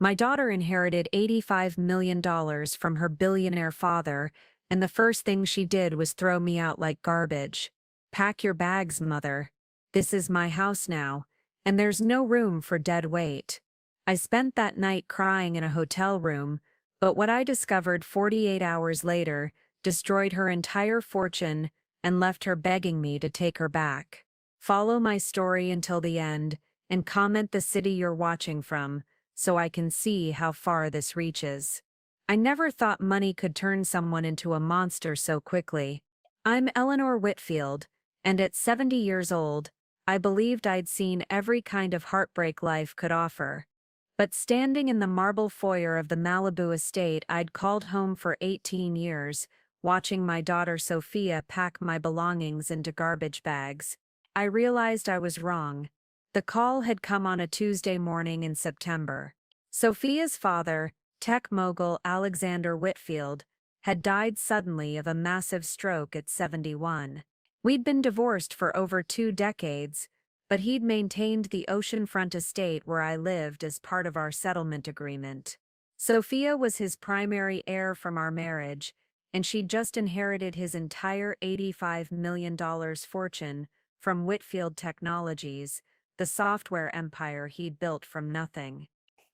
My daughter inherited $85 million dollars from her billionaire father, and the first thing she did was throw me out like garbage. Pack your bags, mother. This is my house now, and there's no room for dead weight. I spent that night crying in a hotel room, but what I discovered 48 hours later destroyed her entire fortune and left her begging me to take her back. Follow my story until the end, and comment the city you're watching from, so I can see how far this reaches. I never thought money could turn someone into a monster so quickly. I'm Eleanor Whitfield, and at 70 years old, I believed I'd seen every kind of heartbreak life could offer. But standing in the marble foyer of the Malibu estate I'd called home for 18 years, watching my daughter Sophia pack my belongings into garbage bags, I realized I was wrong. The call had come on a Tuesday morning in September. Sophia's father, tech mogul Alexander Whitfield, had died suddenly of a massive stroke at 71. We'd been divorced for over 2 decades, but he'd maintained the oceanfront estate where I lived as part of our settlement agreement. Sophia was his primary heir from our marriage, and she'd just inherited his entire $85 million fortune from Whitfield Technologies, the software empire he'd built from nothing.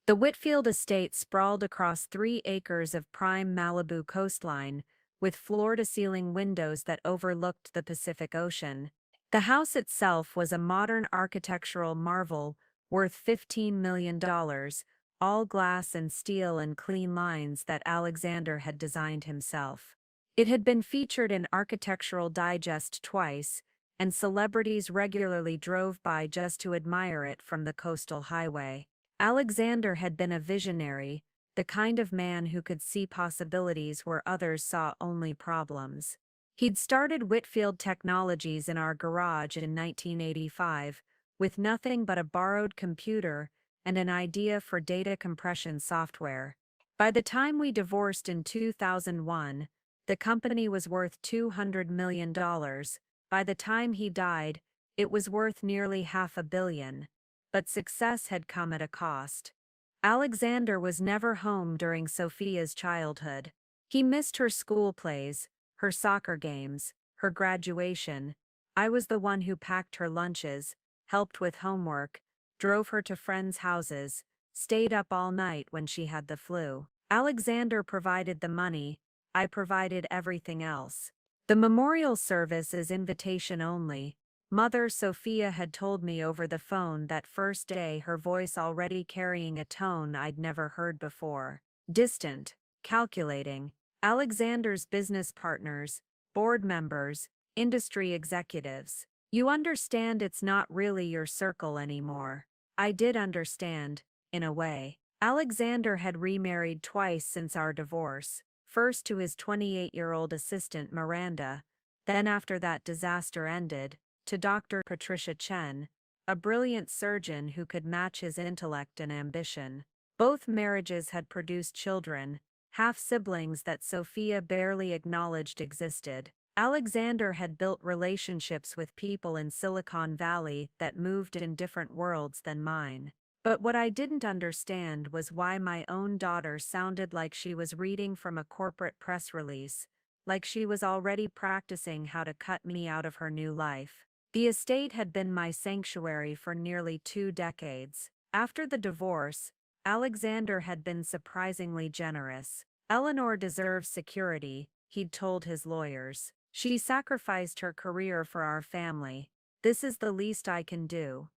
The Whitfield estate sprawled across 3 acres of prime Malibu coastline, with floor-to-ceiling windows that overlooked the Pacific Ocean. The house itself was a modern architectural marvel worth $15 million, all glass and steel and clean lines that Alexander had designed himself. It had been featured in Architectural Digest twice, and celebrities regularly drove by just to admire it from the coastal highway. Alexander had been a visionary, the kind of man who could see possibilities where others saw only problems. He'd started Whitfield Technologies in our garage in 1985, with nothing but a borrowed computer and an idea for data compression software. By the time we divorced in 2001, the company was worth $200 million. By the time he died, it was worth nearly $500 million. But success had come at a cost. Alexander was never home during Sophia's childhood. He missed her school plays, her soccer games, her graduation. I was the one who packed her lunches, helped with homework, drove her to friends' houses, stayed up all night when she had the flu. Alexander provided the money, I provided everything else. The memorial service is invitation only. Mother Sophia had told me over the phone that first day, her voice already carrying a tone I'd never heard before. Distant, calculating. Alexander's business partners, board members, industry executives. You understand it's not really your circle anymore. I did understand, in a way. Alexander had remarried twice since our divorce, first to his 28-year-old assistant Miranda, then after that disaster ended, to Dr. Patricia Chen, a brilliant surgeon who could match his intellect and ambition. Both marriages had produced children, half-siblings that Sophia barely acknowledged existed. Alexander had built relationships with people in Silicon Valley that moved in different worlds than mine. But what I didn't understand was why my own daughter sounded like she was reading from a corporate press release, like she was already practicing how to cut me out of her new life. The estate had been my sanctuary for nearly 2 decades. After the divorce, Alexander had been surprisingly generous. Eleanor deserves security, he'd told his lawyers. She sacrificed her career for our family. This is the least I can do.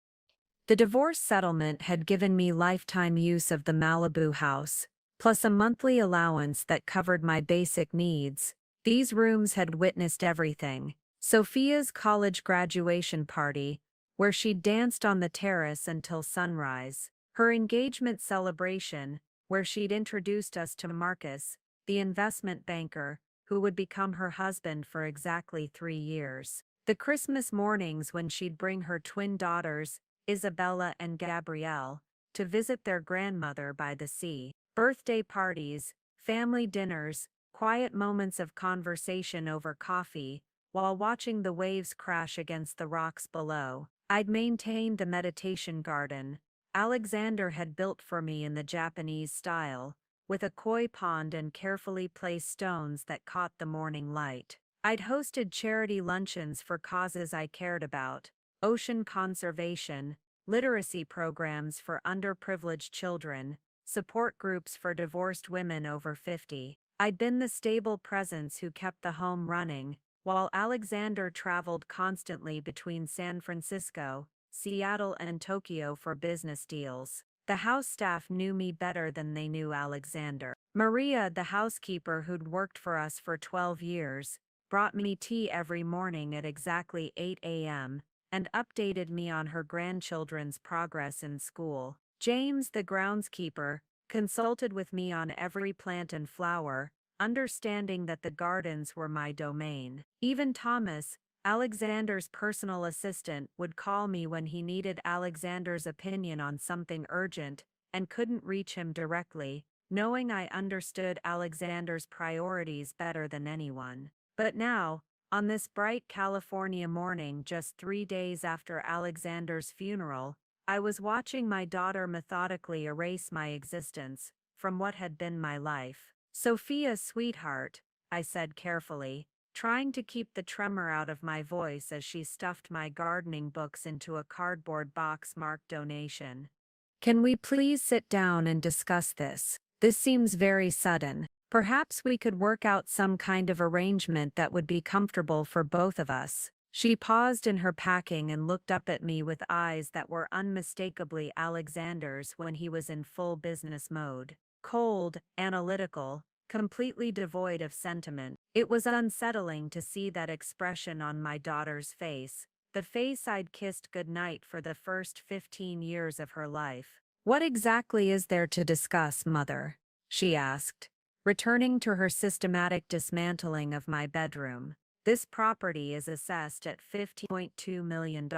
The divorce settlement had given me lifetime use of the Malibu house, plus a monthly allowance that covered my basic needs. These rooms had witnessed everything. Sophia's college graduation party, where she danced on the terrace until sunrise. Her engagement celebration, where she'd introduced us to Marcus, the investment banker, who would become her husband for exactly 3 years. The Christmas mornings when she'd bring her twin daughters, Isabella and Gabrielle, to visit their grandmother by the sea. Birthday parties, family dinners, quiet moments of conversation over coffee, while watching the waves crash against the rocks below. I'd maintained the meditation garden. Alexander had built for me in the Japanese style, with a koi pond and carefully placed stones that caught the morning light. I'd hosted charity luncheons for causes I cared about: ocean conservation, literacy programs for underprivileged children, support groups for divorced women over 50. I'd been the stable presence who kept the home running, while Alexander traveled constantly between San Francisco, Seattle, and Tokyo for business deals. The house staff knew me better than they knew Alexander. Maria, the housekeeper who'd worked for us for 12 years, brought me tea every morning at exactly 8 a.m. and updated me on her grandchildren's progress in school. James, the groundskeeper, consulted with me on every plant and flower, understanding that the gardens were my domain. Even Thomas, Alexander's personal assistant, would call me when he needed Alexander's opinion on something urgent and couldn't reach him directly, knowing I understood Alexander's priorities better than anyone. But now, on this bright California morning just 3 days after Alexander's funeral, I was watching my daughter methodically erase my existence from what had been my life. "Sophia, sweetheart," I said carefully, trying to keep the tremor out of my voice as she stuffed my gardening books into a cardboard box marked donation. "Can we please sit down and discuss this? This seems very sudden. Perhaps we could work out some kind of arrangement that would be comfortable for both of us." She paused in her packing and looked up at me with eyes that were unmistakably Alexander's when he was in full business mode. Cold, analytical, completely devoid of sentiment. It was unsettling to see that expression on my daughter's face, the face I'd kissed goodnight for the first 15 years of her life. "What exactly is there to discuss, Mother?" she asked, returning to her systematic dismantling of my bedroom. "This property is assessed at $50.2 million.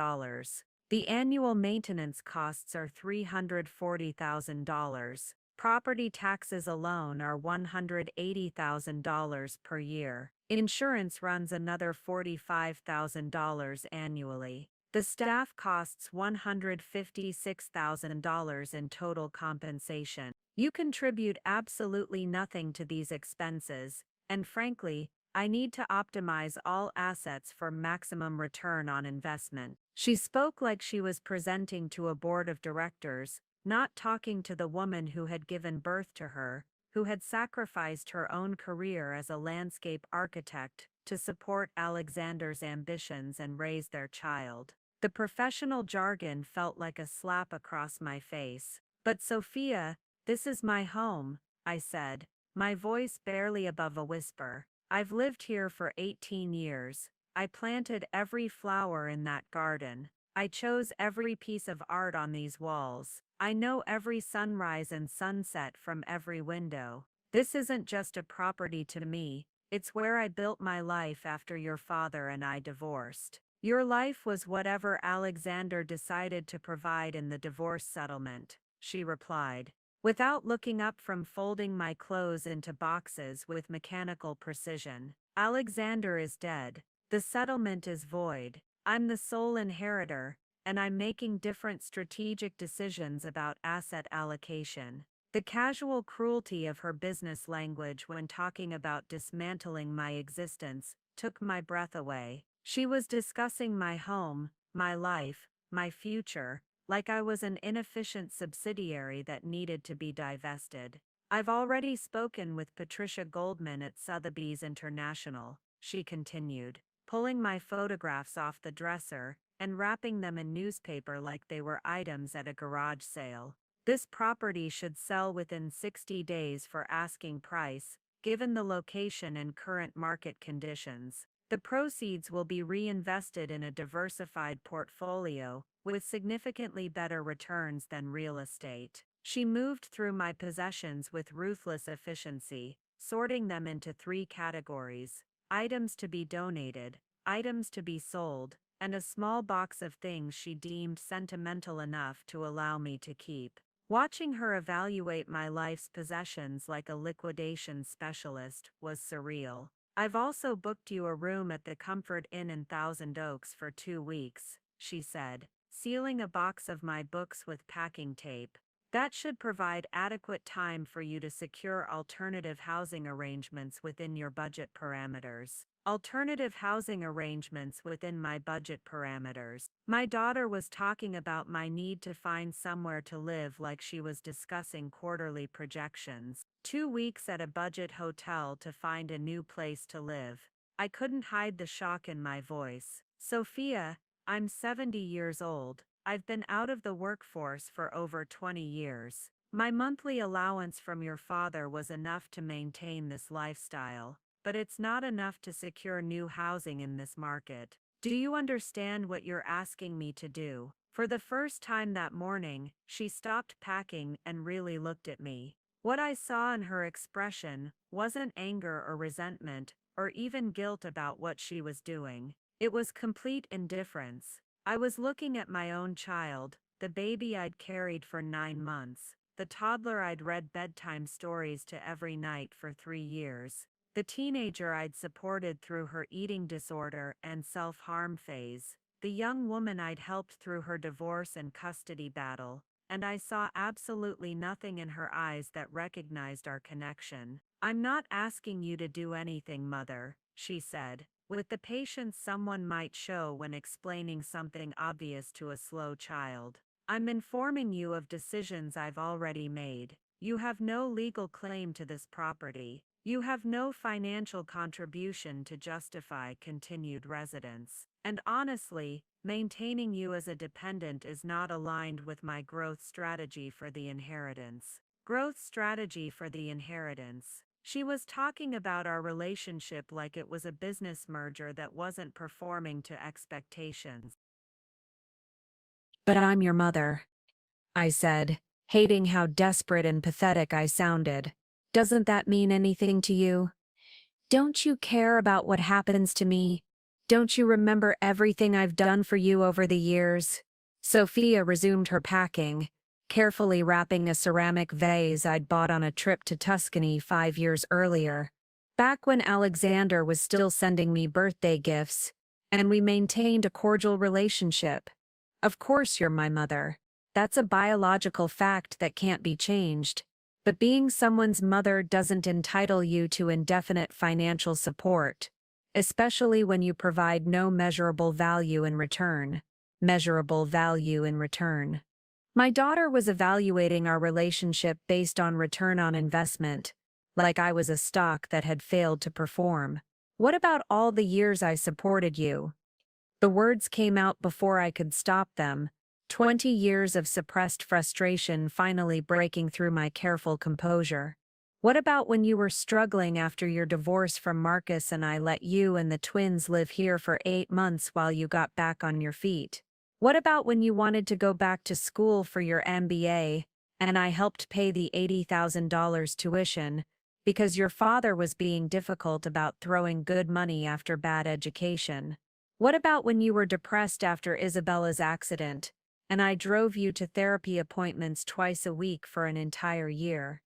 The annual maintenance costs are $340,000. Property taxes alone are $180,000 per year. Insurance runs another $45,000 annually. The staff costs $156,000 in total compensation. You contribute absolutely nothing to these expenses, and frankly, I need to optimize all assets for maximum return on investment." She spoke like she was presenting to a board of directors, not talking to the woman who had given birth to her, who had sacrificed her own career as a landscape architect to support Alexander's ambitions and raise their child. The professional jargon felt like a slap across my face. "But Sophia, this is my home," I said, my voice barely above a whisper. "I've lived here for 18 years. I planted every flower in that garden. I chose every piece of art on these walls. I know every sunrise and sunset from every window. This isn't just a property to me, it's where I built my life after your father and I divorced." "Your life was whatever Alexander decided to provide in the divorce settlement," she replied, without looking up from folding my clothes into boxes with mechanical precision. "Alexander is dead. The settlement is void. I'm the sole inheritor, and I'm making different strategic decisions about asset allocation." The casual cruelty of her business language when talking about dismantling my existence took my breath away. She was discussing my home, my life, my future, like I was an inefficient subsidiary that needed to be divested. "I've already spoken with Patricia Goldman at Sotheby's International," she continued, pulling my photographs off the dresser and wrapping them in newspaper like they were items at a garage sale. "This property should sell within 60 days for asking price, given the location and current market conditions. The proceeds will be reinvested in a diversified portfolio with significantly better returns than real estate." She moved through my possessions with ruthless efficiency, sorting them into 3 categories: items to be donated, items to be sold, and a small box of things she deemed sentimental enough to allow me to keep. Watching her evaluate my life's possessions like a liquidation specialist was surreal. "I've also booked you a room at the Comfort Inn in Thousand Oaks for 2 weeks," she said, sealing a box of my books with packing tape. That should provide adequate time for you to secure alternative housing arrangements within your budget parameters. Alternative housing arrangements within my budget parameters. My daughter was talking about my need to find somewhere to live like she was discussing quarterly projections. 2 weeks at a budget hotel to find a new place to live. I couldn't hide the shock in my voice. Sophia, I'm 70 years old. I've been out of the workforce for over 20 years. My monthly allowance from your father was enough to maintain this lifestyle, but it's not enough to secure new housing in this market. Do you understand what you're asking me to do? For the first time that morning, she stopped packing and really looked at me. What I saw in her expression wasn't anger or resentment, or even guilt about what she was doing. It was complete indifference. I was looking at my own child, the baby I'd carried for 9 months, the toddler I'd read bedtime stories to every night for 3 years, the teenager I'd supported through her eating disorder and self-harm phase, the young woman I'd helped through her divorce and custody battle, and I saw absolutely nothing in her eyes that recognized our connection. I'm not asking you to do anything, Mother, she said, with the patience someone might show when explaining something obvious to a slow child. I'm informing you of decisions I've already made. You have no legal claim to this property. You have no financial contribution to justify continued residence. And honestly, maintaining you as a dependent is not aligned with my growth strategy for the inheritance. Growth strategy for the inheritance. She was talking about our relationship like it was a business merger that wasn't performing to expectations. But I'm your mother, I said, hating how desperate and pathetic I sounded. Doesn't that mean anything to you? Don't you care about what happens to me? Don't you remember everything I've done for you over the years? Sophia resumed her packing, carefully wrapping a ceramic vase I'd bought on a trip to Tuscany 5 years earlier, back when Alexander was still sending me birthday gifts, and we maintained a cordial relationship. Of course you're my mother. That's a biological fact that can't be changed. But being someone's mother doesn't entitle you to indefinite financial support, especially when you provide no measurable value in return. Measurable value in return. My daughter was evaluating our relationship based on return on investment, like I was a stock that had failed to perform. What about all the years I supported you? The words came out before I could stop them. 20 years of suppressed frustration finally breaking through my careful composure. What about when you were struggling after your divorce from Marcus and I let you and the twins live here for 8 months while you got back on your feet? What about when you wanted to go back to school for your MBA, and I helped pay the $80,000 tuition, because your father was being difficult about throwing good money after bad education? What about when you were depressed after Isabella's accident, and I drove you to therapy appointments twice a week for an entire year?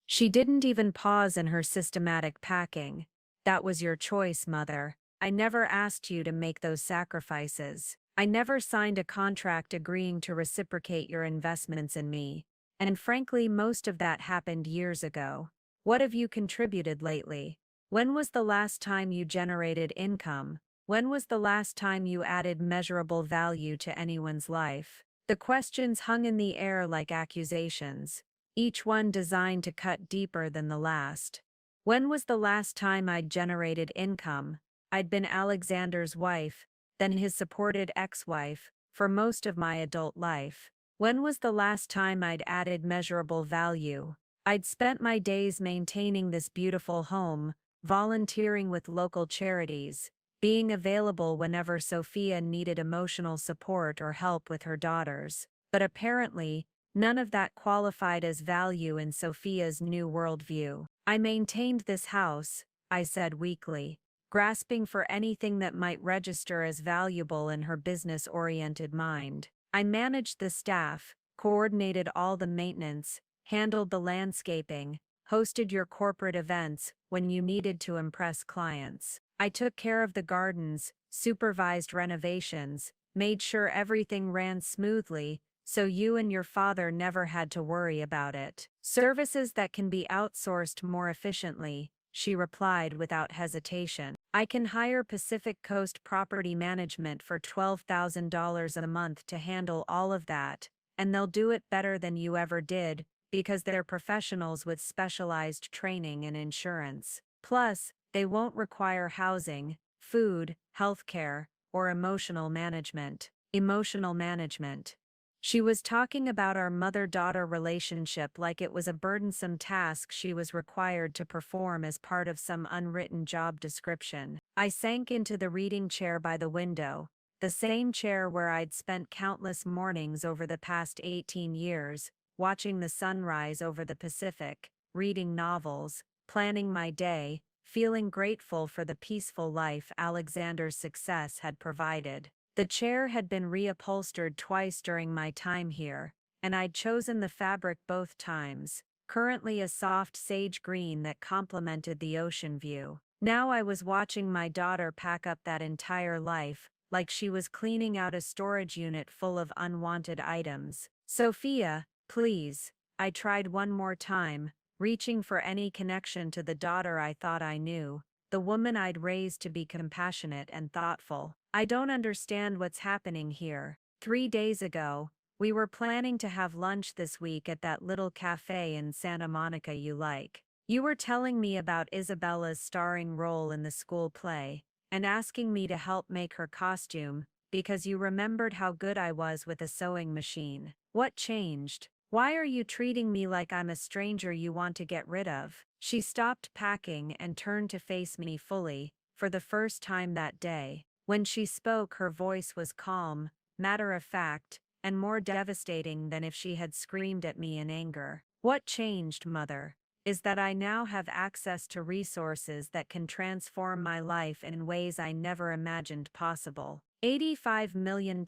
She didn't even pause in her systematic packing. That was your choice, Mother. I never asked you to make those sacrifices. I never signed a contract agreeing to reciprocate your investments in me. And frankly, most of that happened years ago. What have you contributed lately? When was the last time you generated income? When was the last time you added measurable value to anyone's life? The questions hung in the air like accusations, each one designed to cut deeper than the last. When was the last time I'd generated income? I'd been Alexander's wife, then his supported ex-wife, for most of my adult life. When was the last time I'd added measurable value? I'd spent my days maintaining this beautiful home, volunteering with local charities, being available whenever Sophia needed emotional support or help with her daughters. But apparently, none of that qualified as value in Sophia's new worldview. I maintained this house, I said weakly, grasping for anything that might register as valuable in her business-oriented mind. I managed the staff, coordinated all the maintenance, handled the landscaping, hosted your corporate events when you needed to impress clients. I took care of the gardens, supervised renovations, made sure everything ran smoothly, so you and your father never had to worry about it. Services that can be outsourced more efficiently, she replied without hesitation. I can hire Pacific Coast Property Management for $12,000 a month to handle all of that, and they'll do it better than you ever did, because they're professionals with specialized training and insurance. Plus, they won't require housing, food, healthcare, or emotional management. Emotional management. She was talking about our mother-daughter relationship like it was a burdensome task she was required to perform as part of some unwritten job description. I sank into the reading chair by the window, the same chair where I'd spent countless mornings over the past 18 years, watching the sunrise over the Pacific, reading novels, planning my day, feeling grateful for the peaceful life Alexander's success had provided. The chair had been reupholstered twice during my time here, and I'd chosen the fabric both times, currently a soft sage green that complemented the ocean view. Now I was watching my daughter pack up that entire life, like she was cleaning out a storage unit full of unwanted items. Sophia, please. I tried one more time, reaching for any connection to the daughter I thought I knew, the woman I'd raised to be compassionate and thoughtful. I don't understand what's happening here. 3 days ago, we were planning to have lunch this week at that little cafe in Santa Monica you like. You were telling me about Isabella's starring role in the school play, and asking me to help make her costume, because you remembered how good I was with a sewing machine. What changed? Why are you treating me like I'm a stranger you want to get rid of? She stopped packing and turned to face me fully, for the first time that day. When she spoke, her voice was calm, matter-of-fact, and more devastating than if she had screamed at me in anger. What changed, Mother, is that I now have access to resources that can transform my life in ways I never imagined possible. $85 million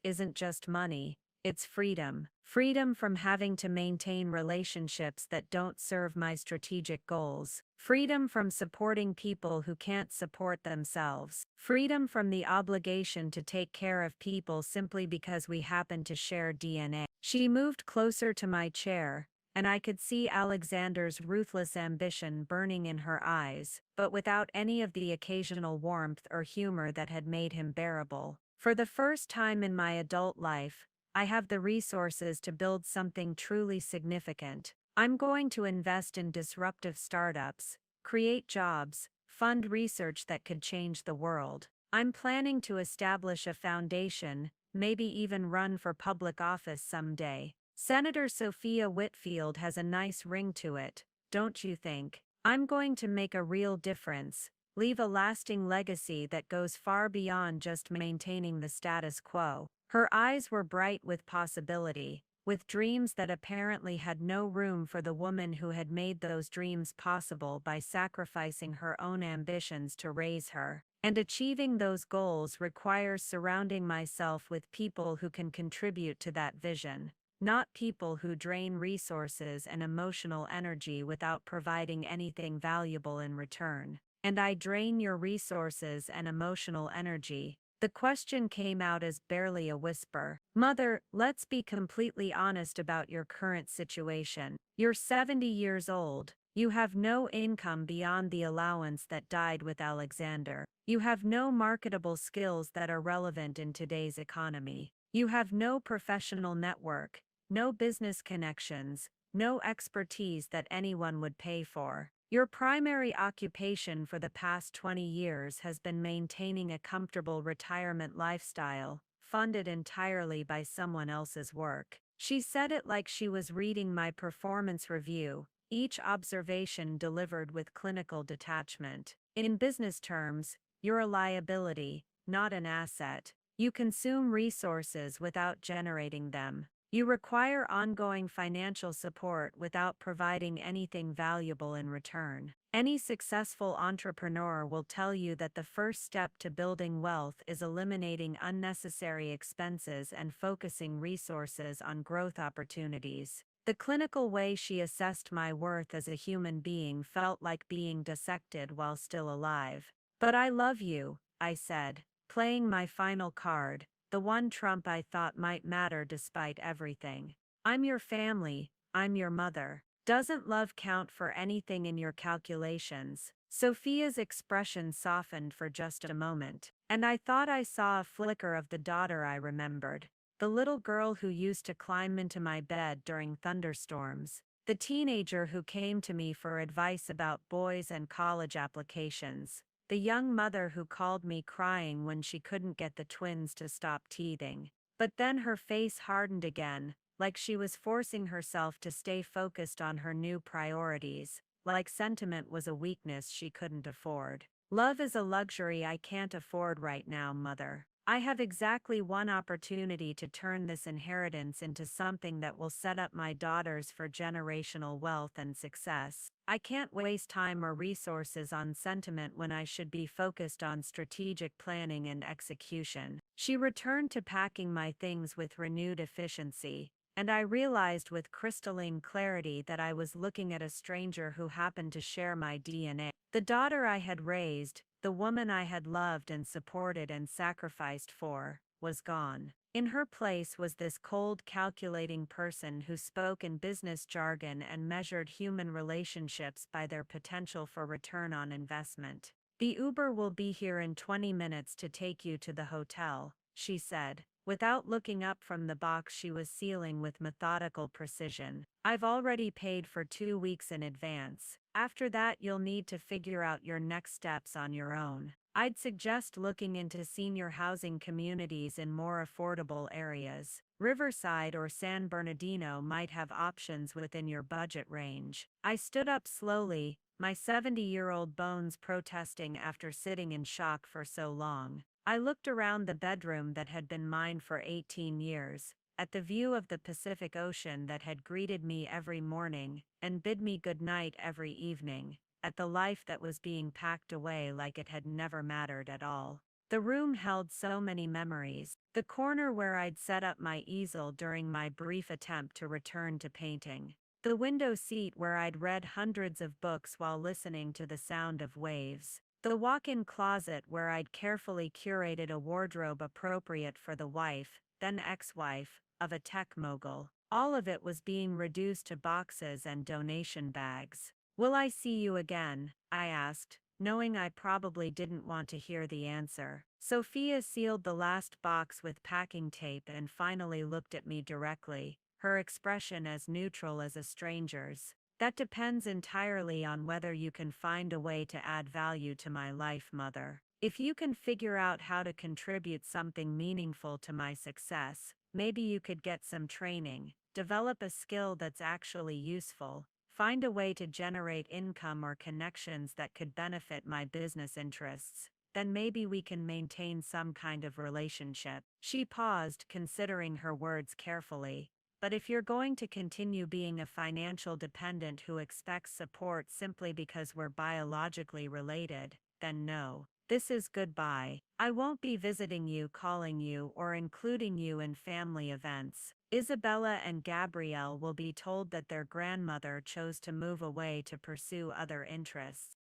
isn't just money, it's freedom. Freedom from having to maintain relationships that don't serve my strategic goals. Freedom from supporting people who can't support themselves. Freedom from the obligation to take care of people simply because we happen to share DNA. She moved closer to my chair, and I could see Alexander's ruthless ambition burning in her eyes, but without any of the occasional warmth or humor that had made him bearable. For the first time in my adult life, I have the resources to build something truly significant. I'm going to invest in disruptive startups, create jobs, fund research that could change the world. I'm planning to establish a foundation, maybe even run for public office someday. Senator Sophia Whitfield has a nice ring to it, don't you think? I'm going to make a real difference, leave a lasting legacy that goes far beyond just maintaining the status quo. Her eyes were bright with possibility, with dreams that apparently had no room for the woman who had made those dreams possible by sacrificing her own ambitions to raise her. And achieving those goals requires surrounding myself with people who can contribute to that vision, not people who drain resources and emotional energy without providing anything valuable in return. And I drain your resources and emotional energy. The question came out as barely a whisper. Mother, let's be completely honest about your current situation. You're 70 years old. You have no income beyond the allowance that died with Alexander. You have no marketable skills that are relevant in today's economy. You have no professional network, no business connections, no expertise that anyone would pay for. Your primary occupation for the past 20 years has been maintaining a comfortable retirement lifestyle, funded entirely by someone else's work. She said it like she was reading my performance review, each observation delivered with clinical detachment. In business terms, you're a liability, not an asset. You consume resources without generating them. You require ongoing financial support without providing anything valuable in return. Any successful entrepreneur will tell you that the first step to building wealth is eliminating unnecessary expenses and focusing resources on growth opportunities. The clinical way she assessed my worth as a human being felt like being dissected while still alive. But I love you, I said, playing my final card. the one Trump I thought might matter despite everything. I'm your family, I'm your mother. Doesn't love count for anything in your calculations? Sophia's expression softened for just a moment, and I thought I saw a flicker of the daughter I remembered. The little girl who used to climb into my bed during thunderstorms. The teenager who came to me for advice about boys and college applications. The young mother who called me crying when she couldn't get the twins to stop teething. But then her face hardened again, like she was forcing herself to stay focused on her new priorities, like sentiment was a weakness she couldn't afford. Love is a luxury I can't afford right now, Mother. I have exactly one opportunity to turn this inheritance into something that will set up my daughters for generational wealth and success. I can't waste time or resources on sentiment when I should be focused on strategic planning and execution. She returned to packing my things with renewed efficiency, and I realized with crystalline clarity that I was looking at a stranger who happened to share my DNA. The daughter I had raised, the woman I had loved and supported and sacrificed for, was gone. In her place was this cold, calculating person who spoke in business jargon and measured human relationships by their potential for return on investment. The Uber will be here in 20 minutes to take you to the hotel, she said, without looking up from the box she was sealing with methodical precision. I've already paid for 2 weeks in advance. After that, you'll need to figure out your next steps on your own. I'd suggest looking into senior housing communities in more affordable areas. Riverside or San Bernardino might have options within your budget range. I stood up slowly, my 70-year-old bones protesting after sitting in shock for so long. I looked around the bedroom that had been mine for 18 years, at the view of the Pacific Ocean that had greeted me every morning and bid me good night every evening, at the life that was being packed away like it had never mattered at all. The room held so many memories. The corner where I'd set up my easel during my brief attempt to return to painting. The window seat where I'd read hundreds of books while listening to the sound of waves. The walk-in closet where I'd carefully curated a wardrobe appropriate for the wife, then ex-wife, of a tech mogul. All of it was being reduced to boxes and donation bags. Will I see you again? I asked, knowing I probably didn't want to hear the answer. Sophia sealed the last box with packing tape and finally looked at me directly, her expression as neutral as a stranger's. That depends entirely on whether you can find a way to add value to my life, Mother. If you can figure out how to contribute something meaningful to my success, maybe you could get some training, develop a skill that's actually useful, find a way to generate income or connections that could benefit my business interests, then maybe we can maintain some kind of relationship. She paused, considering her words carefully. But if you're going to continue being a financial dependent who expects support simply because we're biologically related, then no. This is goodbye. I won't be visiting you, calling you, or including you in family events. Isabella and Gabrielle will be told that their grandmother chose to move away to pursue other interests.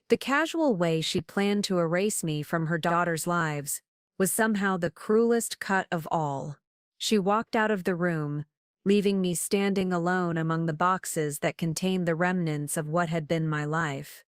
The casual way she planned to erase me from her daughters' lives was somehow the cruelest cut of all. She walked out of the room, leaving me standing alone among the boxes that contained the remnants of what had been my life.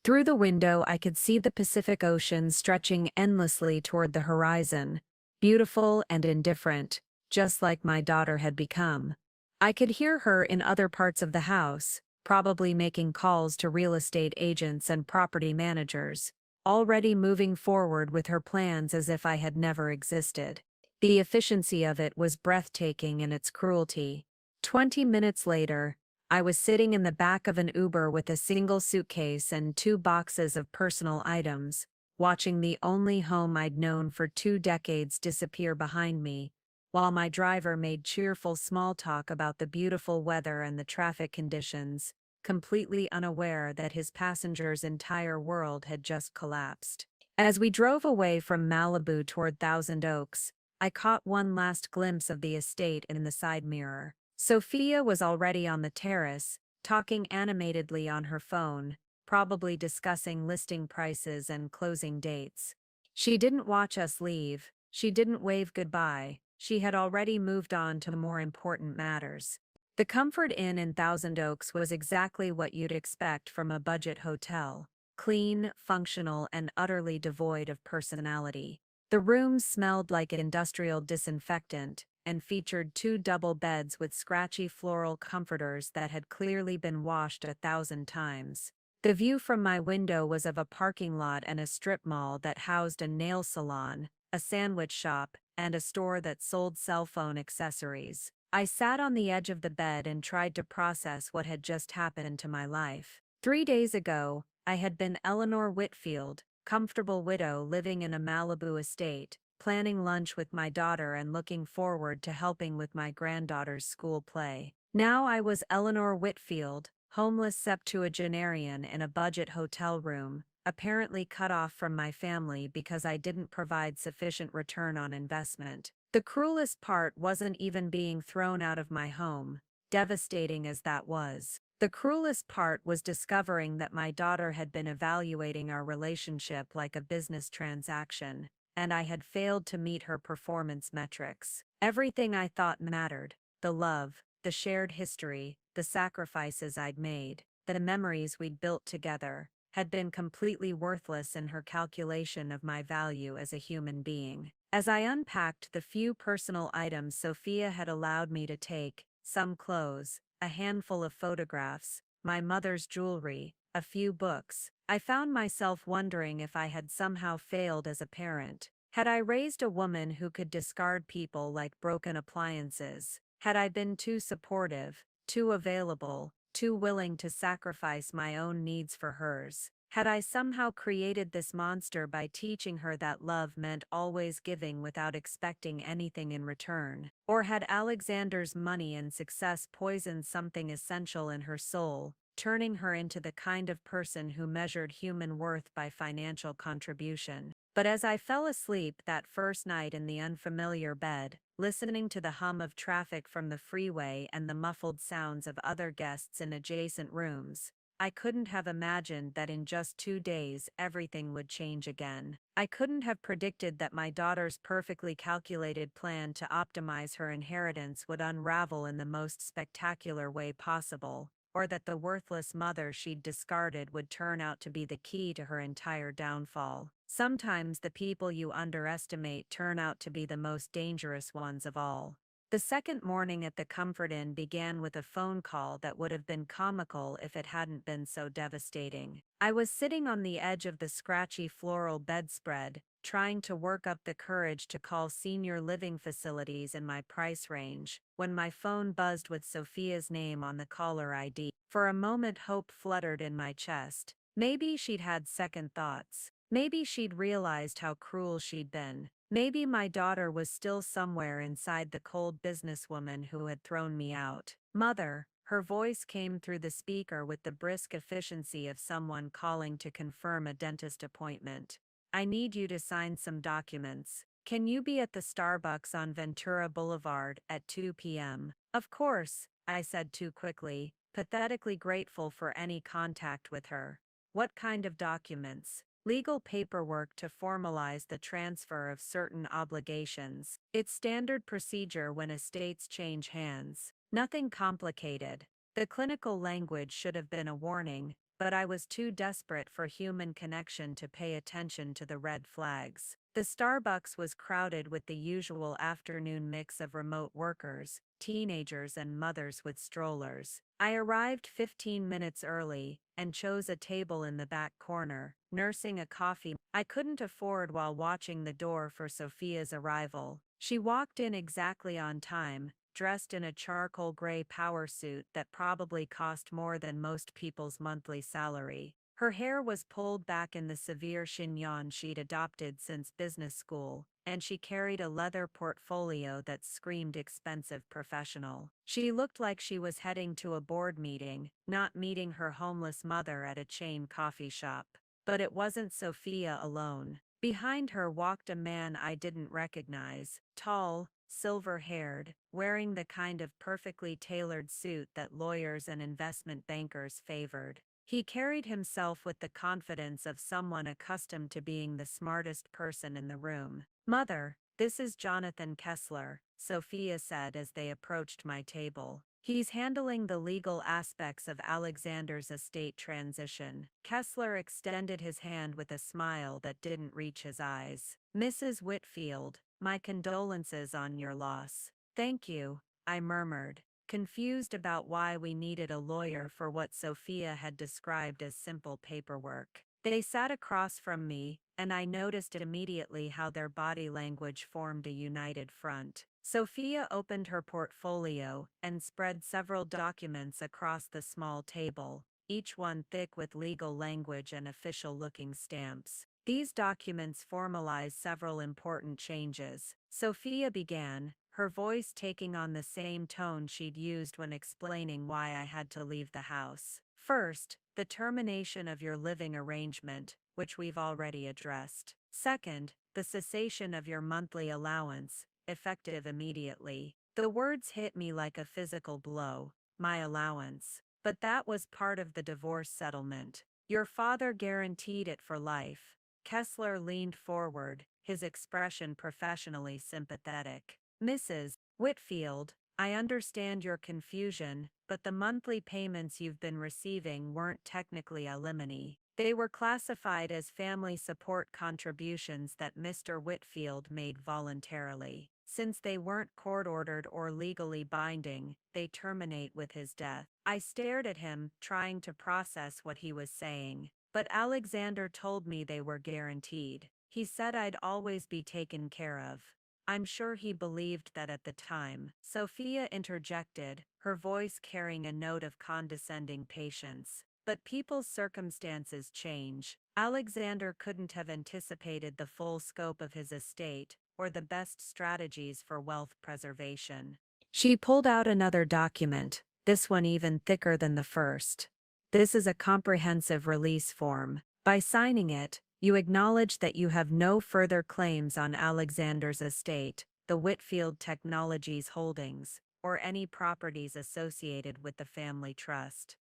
Through the window, I could see the Pacific Ocean stretching endlessly toward the horizon, beautiful and indifferent, just like my daughter had become. I could hear her in other parts of the house, probably making calls to real estate agents and property managers, already moving forward with her plans as if I had never existed. The efficiency of it was breathtaking in its cruelty. 20 minutes later, I was sitting in the back of an Uber with a single suitcase and 2 boxes of personal items, watching the only home I'd known for 2 decades disappear behind me, while my driver made cheerful small talk about the beautiful weather and the traffic conditions, completely unaware that his passenger's entire world had just collapsed. As we drove away from Malibu toward Thousand Oaks, I caught one last glimpse of the estate in the side mirror. Sophia was already on the terrace, talking animatedly on her phone, probably discussing listing prices and closing dates. She didn't watch us leave. She didn't wave goodbye. She had already moved on to more important matters. The Comfort Inn in Thousand Oaks was exactly what you'd expect from a budget hotel. Clean, functional, and utterly devoid of personality. The rooms smelled like industrial disinfectant and featured two double beds with scratchy floral comforters that had clearly been washed 1,000 times. The view from my window was of a parking lot and a strip mall that housed a nail salon, a sandwich shop, and a store that sold cell phone accessories. I sat on the edge of the bed and tried to process what had just happened to my life. 3 days ago, I had been Eleanor Whitfield, comfortable widow living in a Malibu estate, planning lunch with my daughter and looking forward to helping with my granddaughter's school play. Now I was Eleanor Whitfield, homeless septuagenarian in a budget hotel room, apparently cut off from my family because I didn't provide sufficient return on investment. The cruelest part wasn't even being thrown out of my home, devastating as that was. The cruelest part was discovering that my daughter had been evaluating our relationship like a business transaction, and I had failed to meet her performance metrics. Everything I thought mattered, the love, the shared history, the sacrifices I'd made, the memories we'd built together, had been completely worthless in her calculation of my value as a human being. As I unpacked the few personal items Sophia had allowed me to take, some clothes, a handful of photographs, my mother's jewelry, a few books, I found myself wondering if I had somehow failed as a parent. Had I raised a woman who could discard people like broken appliances? Had I been too supportive, too available, too willing to sacrifice my own needs for hers? Had I somehow created this monster by teaching her that love meant always giving without expecting anything in return? Or had Alexander's money and success poisoned something essential in her soul, turning her into the kind of person who measured human worth by financial contribution? But as I fell asleep that first night in the unfamiliar bed, listening to the hum of traffic from the freeway and the muffled sounds of other guests in adjacent rooms, I couldn't have imagined that in just 2 days everything would change again. I couldn't have predicted that my daughter's perfectly calculated plan to optimize her inheritance would unravel in the most spectacular way possible, or that the worthless mother she'd discarded would turn out to be the key to her entire downfall. Sometimes the people you underestimate turn out to be the most dangerous ones of all. The second morning at the Comfort Inn began with a phone call that would have been comical if it hadn't been so devastating. I was sitting on the edge of the scratchy floral bedspread, trying to work up the courage to call senior living facilities in my price range, when my phone buzzed with Sophia's name on the caller ID. For a moment hope fluttered in my chest. Maybe she'd had second thoughts. Maybe she'd realized how cruel she'd been. Maybe my daughter was still somewhere inside the cold businesswoman who had thrown me out. "Mother," her voice came through the speaker with the brisk efficiency of someone calling to confirm a dentist appointment. "I need you to sign some documents. Can you be at the Starbucks on Ventura Boulevard at 2 p.m.? "Of course," I said too quickly, pathetically grateful for any contact with her. "What kind of documents?" "Legal paperwork to formalize the transfer of certain obligations. It's standard procedure when estates change hands. Nothing complicated." The clinical language should have been a warning, but I was too desperate for human connection to pay attention to the red flags. The Starbucks was crowded with the usual afternoon mix of remote workers, teenagers and mothers with strollers. I arrived 15 minutes early and chose a table in the back corner, nursing a coffee I couldn't afford while watching the door for Sophia's arrival. She walked in exactly on time, dressed in a charcoal gray power suit that probably cost more than most people's monthly salary. Her hair was pulled back in the severe chignon she'd adopted since business school, and she carried a leather portfolio that screamed expensive professional. She looked like she was heading to a board meeting, not meeting her homeless mother at a chain coffee shop. But it wasn't Sophia alone. Behind her walked a man I didn't recognize, tall, silver-haired, wearing the kind of perfectly tailored suit that lawyers and investment bankers favored. He carried himself with the confidence of someone accustomed to being the smartest person in the room. "Mother, this is Jonathan Kessler," Sophia said as they approached my table. "He's handling the legal aspects of Alexander's estate transition." Kessler extended his hand with a smile that didn't reach his eyes. "Mrs. Whitfield, my condolences on your loss." "Thank you," I murmured, confused about why we needed a lawyer for what Sophia had described as simple paperwork. They sat across from me, and I noticed immediately how their body language formed a united front. Sophia opened her portfolio and spread several documents across the small table, each one thick with legal language and official-looking stamps. These documents formalize several important changes. Sophia began, her voice taking on the same tone she'd used when explaining why I had to leave the house. "First, the termination of your living arrangement, which we've already addressed. Second, the cessation of your monthly allowance, effective immediately." The words hit me like a physical blow. My allowance. But that was part of the divorce settlement. "Your father guaranteed it for life." Kessler leaned forward, his expression professionally sympathetic. "Mrs. Whitfield, I understand your confusion, but the monthly payments you've been receiving weren't technically alimony. They were classified as family support contributions that Mr. Whitfield made voluntarily. Since they weren't court-ordered or legally binding, they terminate with his death." I stared at him, trying to process what he was saying. "But Alexander told me they were guaranteed. He said I'd always be taken care of." "I'm sure he believed that at the time," Sophia interjected, her voice carrying a note of condescending patience. "But people's circumstances change. Alexander couldn't have anticipated the full scope of his estate, or the best strategies for wealth preservation." She pulled out another document, this one even thicker than the first. "This is a comprehensive release form. By signing it, you acknowledge that you have no further claims on Alexander's estate, the Whitfield Technologies holdings, or any properties associated with the family trust."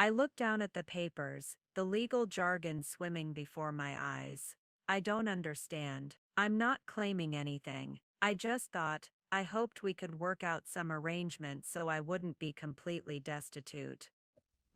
I looked down at the papers, the legal jargon swimming before my eyes. "I don't understand. I'm not claiming anything. I just thought, I hoped we could work out some arrangement so I wouldn't be completely destitute."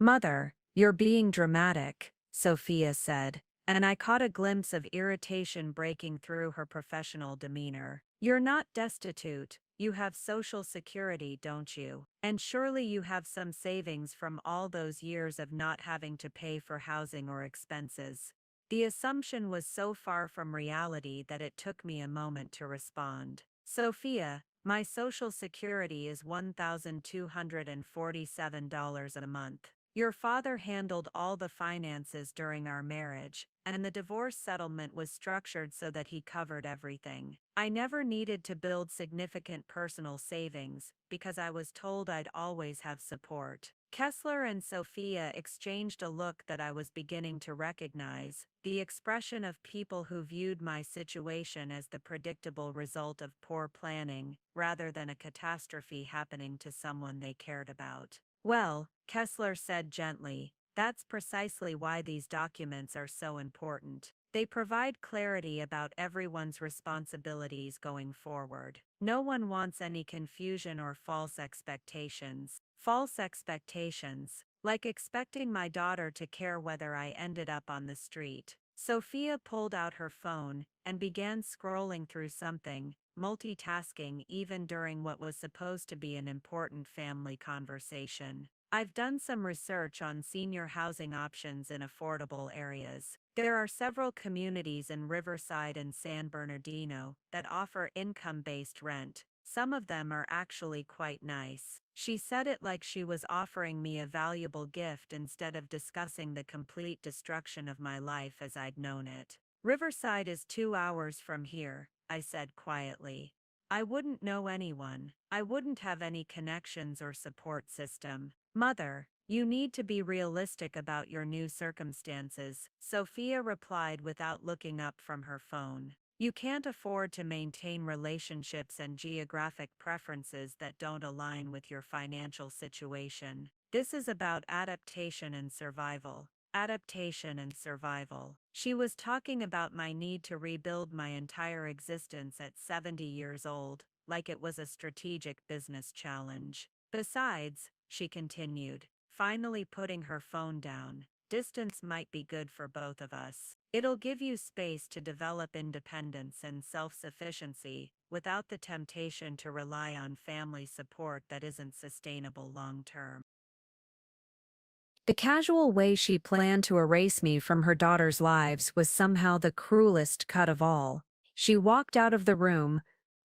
"Mother, you're being dramatic," Sophia said, and I caught a glimpse of irritation breaking through her professional demeanor. "You're not destitute. You have Social Security, don't you? And surely you have some savings from all those years of not having to pay for housing or expenses." The assumption was so far from reality that it took me a moment to respond. "Sophia, my Social Security is $1,247 a month. Your father handled all the finances during our marriage, and the divorce settlement was structured so that he covered everything. I never needed to build significant personal savings, because I was told I'd always have support." Kessler and Sophia exchanged a look that I was beginning to recognize, the expression of people who viewed my situation as the predictable result of poor planning, rather than a catastrophe happening to someone they cared about. "Well," Kessler said gently, "that's precisely why these documents are so important. They provide clarity about everyone's responsibilities going forward. No one wants any confusion or false expectations." "False expectations, like expecting my daughter to care whether I ended up on the street." Sophia pulled out her phone and began scrolling through something, multitasking even during what was supposed to be an important family conversation. "I've done some research on senior housing options in affordable areas. There are several communities in Riverside and San Bernardino that offer income-based rent. Some of them are actually quite nice." She said it like she was offering me a valuable gift instead of discussing the complete destruction of my life as I'd known it. "Riverside is 2 hours from here," I said quietly. "I wouldn't know anyone. I wouldn't have any connections or support system." "Mother, you need to be realistic about your new circumstances," Sophia replied without looking up from her phone. You can't afford to maintain relationships and geographic preferences that don't align with your financial situation. This is about adaptation and survival. Adaptation and survival. She was talking about my need to rebuild my entire existence at 70 years old, like it was a strategic business challenge. Besides, she continued, finally putting her phone down, distance might be good for both of us. It'll give you space to develop independence and self-sufficiency without the temptation to rely on family support that isn't sustainable long term. The casual way she planned to erase me from her daughter's lives was somehow the cruelest cut of all. She walked out of the room,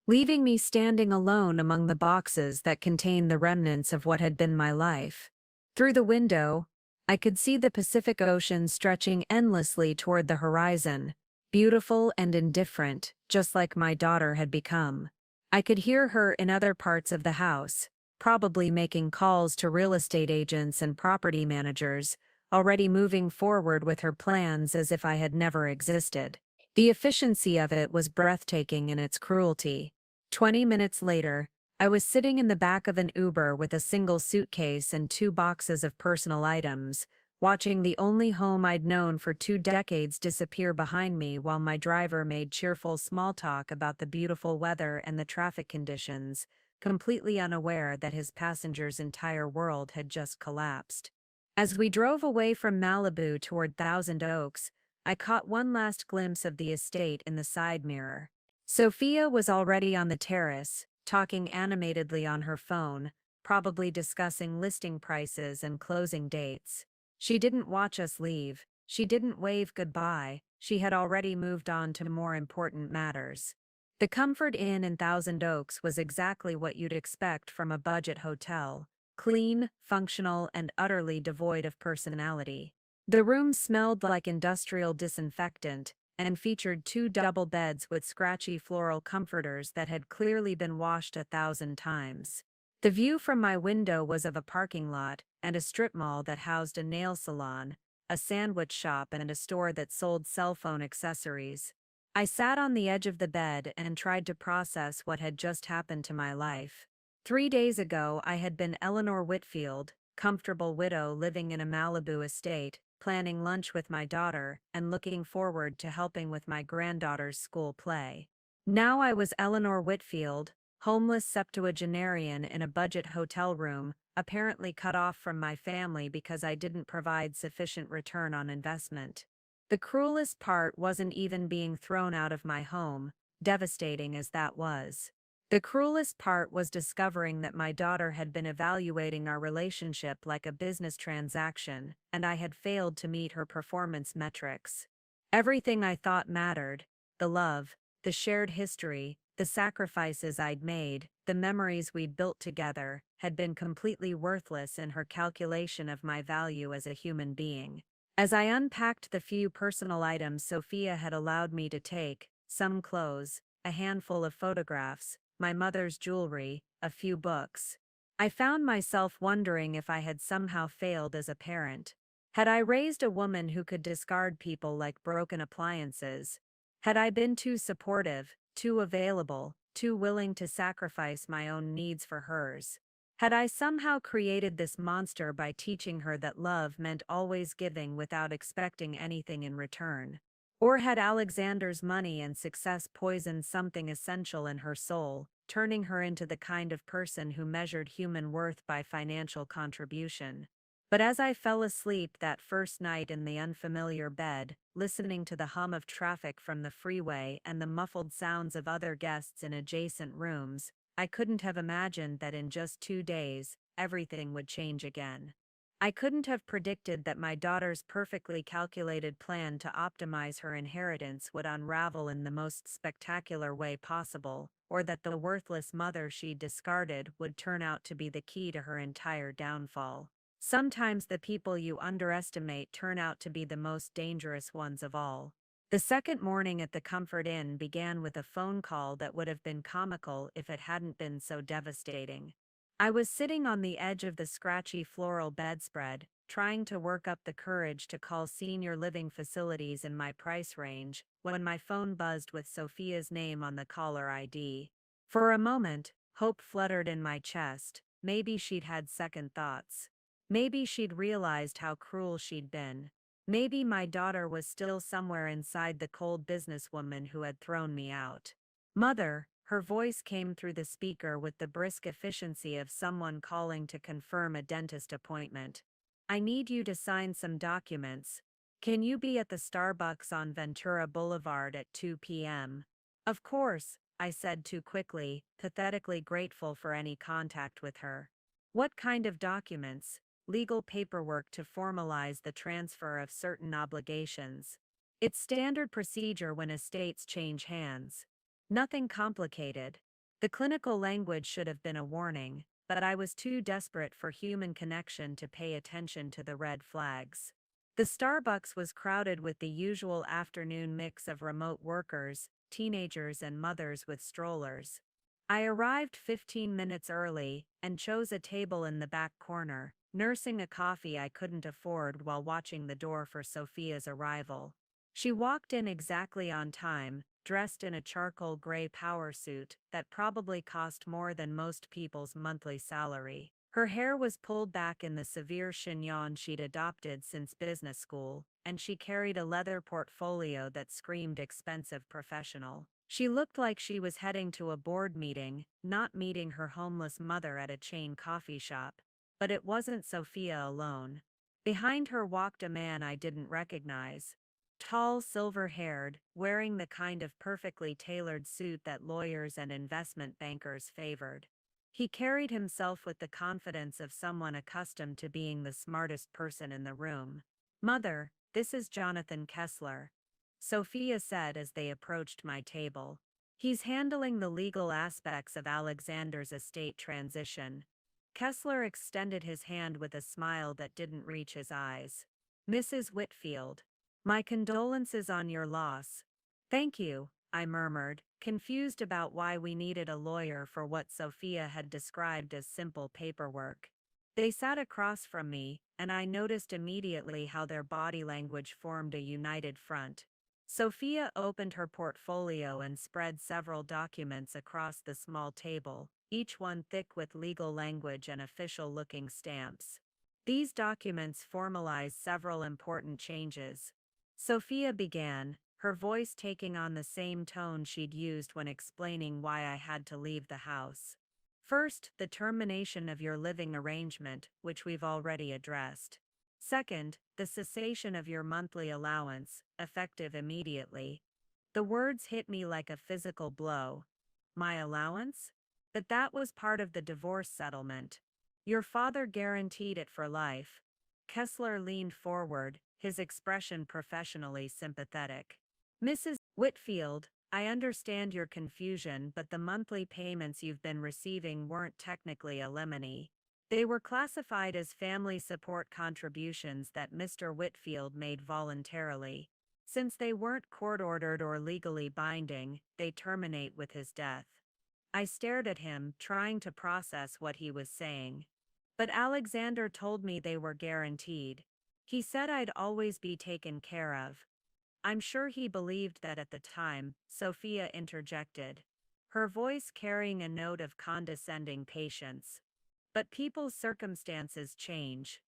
leaving me standing alone among the boxes that contained the remnants of what had been my life. Through the window, I could see the Pacific Ocean stretching endlessly toward the horizon, beautiful and indifferent, just like my daughter had become. I could hear her in other parts of the house, probably making calls to real estate agents and property managers, already moving forward with her plans as if I had never existed. The efficiency of it was breathtaking in its cruelty. 20 minutes later, I was sitting in the back of an Uber with a single suitcase and 2 boxes of personal items, watching the only home I'd known for 2 decades disappear behind me while my driver made cheerful small talk about the beautiful weather and the traffic conditions, completely unaware that his passenger's entire world had just collapsed. As we drove away from Malibu toward Thousand Oaks, I caught one last glimpse of the estate in the side mirror. Sophia was already on the terrace, talking animatedly on her phone, probably discussing listing prices and closing dates. She didn't watch us leave. She didn't wave goodbye. She had already moved on to more important matters. The Comfort Inn in Thousand Oaks was exactly what you'd expect from a budget hotel: clean, functional, and utterly devoid of personality. The room smelled like industrial disinfectant and featured 2 double beds with scratchy floral comforters that had clearly been washed 1,000 times. The view from my window was of a parking lot and a strip mall that housed a nail salon, a sandwich shop, and a store that sold cell phone accessories. I sat on the edge of the bed and tried to process what had just happened to my life. 3 days ago, I had been Eleanor Whitfield, comfortable widow living in a Malibu estate, planning lunch with my daughter and looking forward to helping with my granddaughter's school play. Now I was Eleanor Whitfield, homeless septuagenarian in a budget hotel room, apparently cut off from my family because I didn't provide sufficient return on investment. The cruelest part wasn't even being thrown out of my home, devastating as that was. The cruelest part was discovering that my daughter had been evaluating our relationship like a business transaction, and I had failed to meet her performance metrics. Everything I thought mattered: the love, the shared history, the sacrifices I'd made, the memories we'd built together, had been completely worthless in her calculation of my value as a human being. As I unpacked the few personal items Sophia had allowed me to take, some clothes, a handful of photographs, my mother's jewelry, a few books, I found myself wondering if I had somehow failed as a parent. Had I raised a woman who could discard people like broken appliances? Had I been too supportive, too available, too willing to sacrifice my own needs for hers? Had I somehow created this monster by teaching her that love meant always giving without expecting anything in return? Or had Alexander's money and success poisoned something essential in her soul, turning her into the kind of person who measured human worth by financial contribution? But as I fell asleep that first night in the unfamiliar bed, listening to the hum of traffic from the freeway and the muffled sounds of other guests in adjacent rooms, I couldn't have imagined that in just 2 days, everything would change again. I couldn't have predicted that my daughter's perfectly calculated plan to optimize her inheritance would unravel in the most spectacular way possible, or that the worthless mother she discarded would turn out to be the key to her entire downfall. Sometimes the people you underestimate turn out to be the most dangerous ones of all. The second morning at the Comfort Inn began with a phone call that would have been comical if it hadn't been so devastating. I was sitting on the edge of the scratchy floral bedspread, trying to work up the courage to call senior living facilities in my price range, when my phone buzzed with Sophia's name on the caller ID. For a moment, hope fluttered in my chest. Maybe she'd had second thoughts. Maybe she'd realized how cruel she'd been. Maybe my daughter was still somewhere inside the cold businesswoman who had thrown me out. Mother, her voice came through the speaker with the brisk efficiency of someone calling to confirm a dentist appointment. I need you to sign some documents. Can you be at the Starbucks on Ventura Boulevard at 2 p.m.? Of course, I said too quickly, pathetically grateful for any contact with her. What kind of documents? Legal paperwork to formalize the transfer of certain obligations. It's standard procedure when estates change hands. Nothing complicated. The clinical language should have been a warning, but I was too desperate for human connection to pay attention to the red flags. The Starbucks was crowded with the usual afternoon mix of remote workers, teenagers and mothers with strollers. I arrived 15 minutes early and chose a table in the back corner, nursing a coffee I couldn't afford while watching the door for Sophia's arrival. She walked in exactly on time, dressed in a charcoal gray power suit that probably cost more than most people's monthly salary. Her hair was pulled back in the severe chignon she'd adopted since business school, and she carried a leather portfolio that screamed expensive professional. She looked like she was heading to a board meeting, not meeting her homeless mother at a chain coffee shop. But it wasn't Sophia alone. Behind her walked a man I didn't recognize. Tall, silver-haired, wearing the kind of perfectly tailored suit that lawyers and investment bankers favored. He carried himself with the confidence of someone accustomed to being the smartest person in the room. "Mother, this is Jonathan Kessler," Sophia said as they approached my table. "He's handling the legal aspects of Alexander's estate transition." Kessler extended his hand with a smile that didn't reach his eyes. "Mrs. Whitfield, my condolences on your loss." "Thank you," I murmured, confused about why we needed a lawyer for what Sophia had described as simple paperwork. They sat across from me, and I noticed immediately how their body language formed a united front. Sophia opened her portfolio and spread several documents across the small table, each one thick with legal language and official-looking stamps. These documents formalized several important changes. Sophia began, her voice taking on the same tone she'd used when explaining why I had to leave the house. "First, the termination of your living arrangement, which we've already addressed. Second, the cessation of your monthly allowance, effective immediately." The words hit me like a physical blow. My allowance? But that was part of the divorce settlement. Your father guaranteed it for life. Kessler leaned forward, his expression professionally sympathetic. "Mrs. Whitfield, I understand your confusion, but the monthly payments you've been receiving weren't technically alimony. They were classified as family support contributions that Mr. Whitfield made voluntarily. Since they weren't court-ordered or legally binding, they terminate with his death." I stared at him, trying to process what he was saying. "But Alexander told me they were guaranteed. He said I'd always be taken care of." "I'm sure he believed that at the time," Sophia interjected, her voice carrying a note of condescending patience. "But people's circumstances change.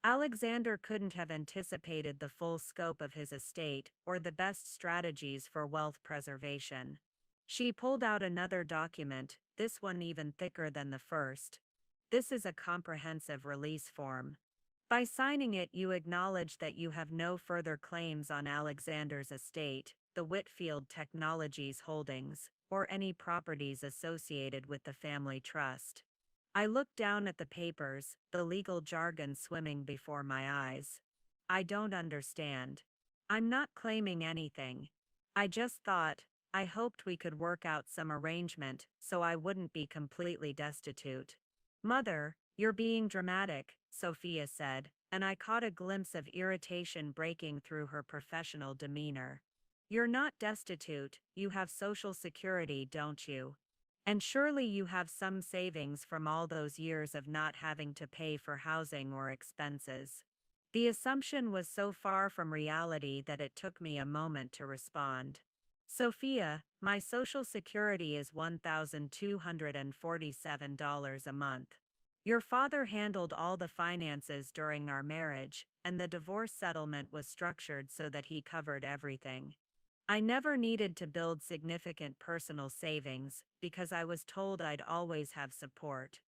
Alexander couldn't have anticipated the full scope of his estate or the best strategies for wealth preservation." She pulled out another document, this one even thicker than the first. "This is a comprehensive release form. By signing it, you acknowledge that you have no further claims on Alexander's estate, the Whitfield Technologies holdings, or any properties associated with the family trust." I looked down at the papers, the legal jargon swimming before my eyes. "I don't understand. I'm not claiming anything. I just thought, I hoped we could work out some arrangement so I wouldn't be completely destitute." "Mother, you're being dramatic," Sophia said, and I caught a glimpse of irritation breaking through her professional demeanor. "You're not destitute, you have Social Security, don't you? And surely you have some savings from all those years of not having to pay for housing or expenses. The assumption was so far from reality that it took me a moment to respond. Sophia, my Social Security is $1,247 a month. Your father handled all the finances during our marriage, and the divorce settlement was structured so that he covered everything. I never needed to build significant personal savings because I was told I'd always have support.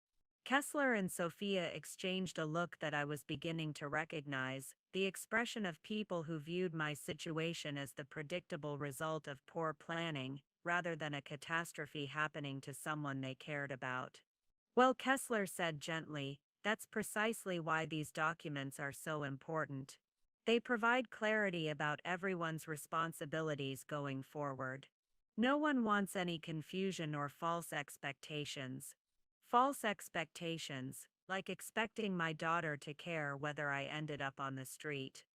Kessler and Sophia exchanged a look that I was beginning to recognize, the expression of people who viewed my situation as the predictable result of poor planning, rather than a catastrophe happening to someone they cared about. Well, Kessler said gently, that's precisely why these documents are so important. They provide clarity about everyone's responsibilities going forward. No one wants any confusion or false expectations. False expectations, like expecting my daughter to care whether I ended up on the street.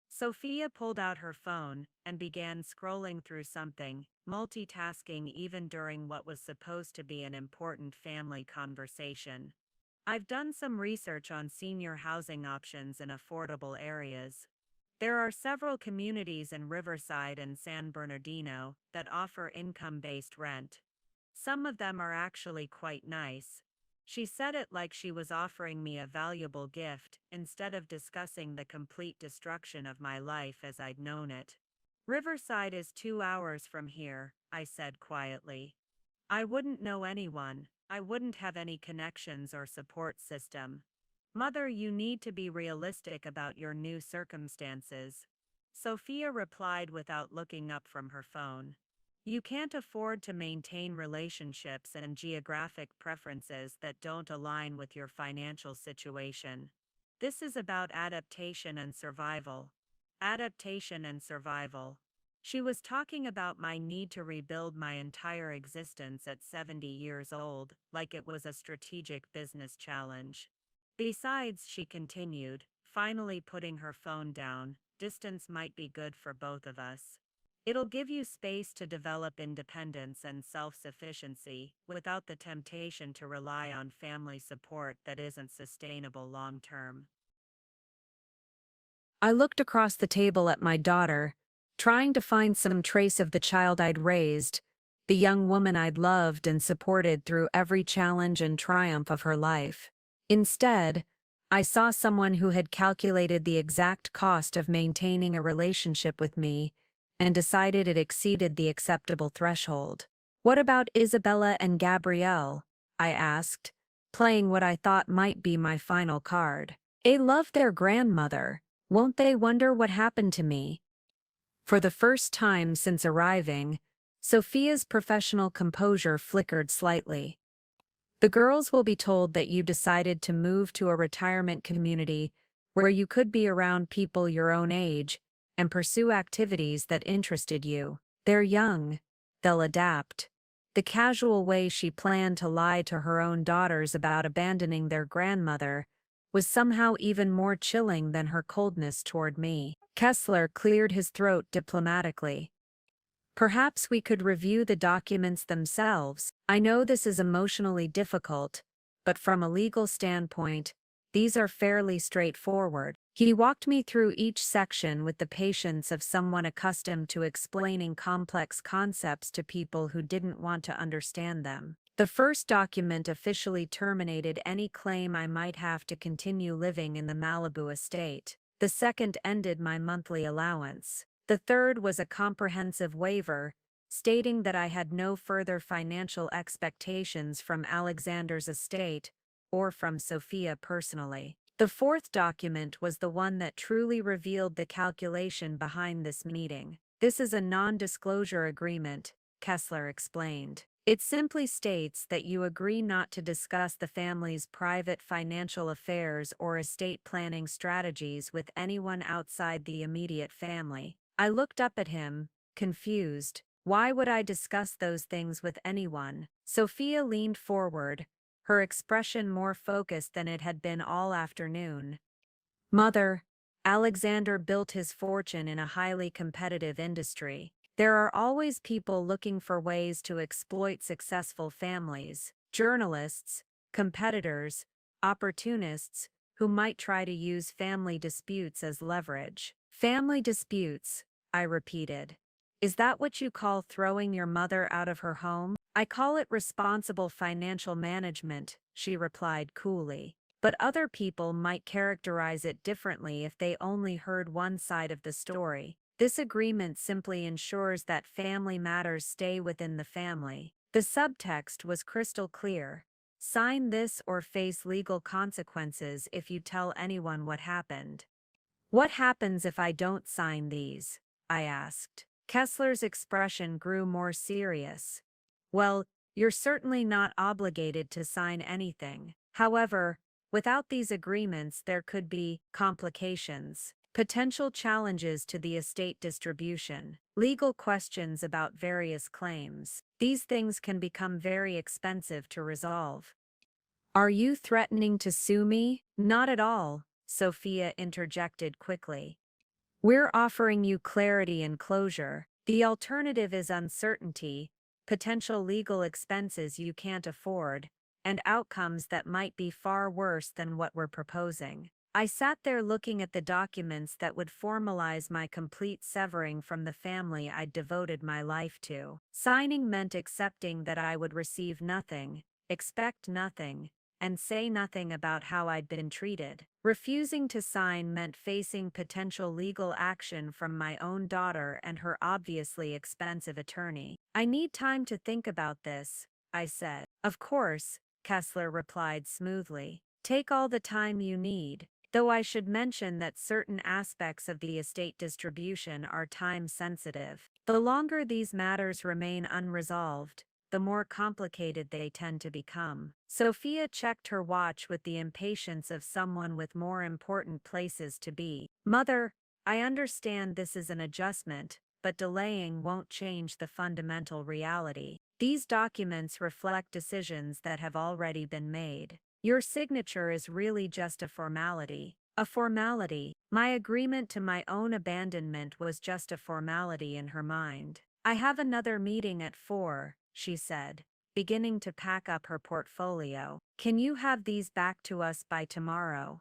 Sophia pulled out her phone and began scrolling through something, multitasking even during what was supposed to be an important family conversation. I've done some research on senior housing options in affordable areas. There are several communities in Riverside and San Bernardino that offer income-based rent. Some of them are actually quite nice. She said it like she was offering me a valuable gift instead of discussing the complete destruction of my life as I'd known it. Riverside is 2 hours from here, I said quietly. I wouldn't know anyone. I wouldn't have any connections or support system. Mother, you need to be realistic about your new circumstances. Sophia replied without looking up from her phone. You can't afford to maintain relationships and geographic preferences that don't align with your financial situation. This is about adaptation and survival. Adaptation and survival. She was talking about my need to rebuild my entire existence at 70 years old, like it was a strategic business challenge. Besides, she continued, finally putting her phone down, distance might be good for both of us. It'll give you space to develop independence and self-sufficiency without the temptation to rely on family support that isn't sustainable long-term. I looked across the table at my daughter, trying to find some trace of the child I'd raised, the young woman I'd loved and supported through every challenge and triumph of her life. Instead, I saw someone who had calculated the exact cost of maintaining a relationship with me and decided it exceeded the acceptable threshold. What about Isabella and Gabrielle? I asked, playing what I thought might be my final card. They love their grandmother. Won't they wonder what happened to me? For the first time since arriving, Sophia's professional composure flickered slightly. The girls will be told that you decided to move to a retirement community where you could be around people your own age and pursue activities that interested you. They're young. They'll adapt. The casual way she planned to lie to her own daughters about abandoning their grandmother was somehow even more chilling than her coldness toward me. Kessler cleared his throat diplomatically. Perhaps we could review the documents themselves. I know this is emotionally difficult, but from a legal standpoint, these are fairly straightforward. He walked me through each section with the patience of someone accustomed to explaining complex concepts to people who didn't want to understand them. The first document officially terminated any claim I might have to continue living in the Malibu estate. The second ended my monthly allowance. The third was a comprehensive waiver, stating that I had no further financial expectations from Alexander's estate or from Sophia personally. The fourth document was the one that truly revealed the calculation behind this meeting. This is a non-disclosure agreement, Kessler explained. It simply states that you agree not to discuss the family's private financial affairs or estate planning strategies with anyone outside the immediate family. I looked up at him, confused. Why would I discuss those things with anyone? Sophia leaned forward, her expression more focused than it had been all afternoon. Mother, Alexander built his fortune in a highly competitive industry. There are always people looking for ways to exploit successful families, journalists, competitors, opportunists, who might try to use family disputes as leverage. Family disputes, I repeated. Is that what you call throwing your mother out of her home? I call it responsible financial management, she replied coolly. But other people might characterize it differently if they only heard one side of the story. This agreement simply ensures that family matters stay within the family. The subtext was crystal clear. Sign this or face legal consequences if you tell anyone what happened. What happens if I don't sign these? I asked. Kessler's expression grew more serious. Well, you're certainly not obligated to sign anything. However, without these agreements, there could be complications, potential challenges to the estate distribution, legal questions about various claims. These things can become very expensive to resolve. Are you threatening to sue me? Not at all, Sophia interjected quickly. We're offering you clarity and closure. The alternative is uncertainty, potential legal expenses you can't afford, and outcomes that might be far worse than what we're proposing. I sat there looking at the documents that would formalize my complete severing from the family I'd devoted my life to. Signing meant accepting that I would receive nothing, expect nothing, and say nothing about how I'd been treated. Refusing to sign meant facing potential legal action from my own daughter and her obviously expensive attorney. I need time to think about this, I said. Of course, Kessler replied smoothly. Take all the time you need, though I should mention that certain aspects of the estate distribution are time-sensitive. The longer these matters remain unresolved, the more complicated they tend to become. Sophia checked her watch with the impatience of someone with more important places to be. Mother, I understand this is an adjustment, but delaying won't change the fundamental reality. These documents reflect decisions that have already been made. Your signature is really just a formality. A formality. My agreement to my own abandonment was just a formality in her mind. I have another meeting at 4, she said, beginning to pack up her portfolio. Can you have these back to us by tomorrow?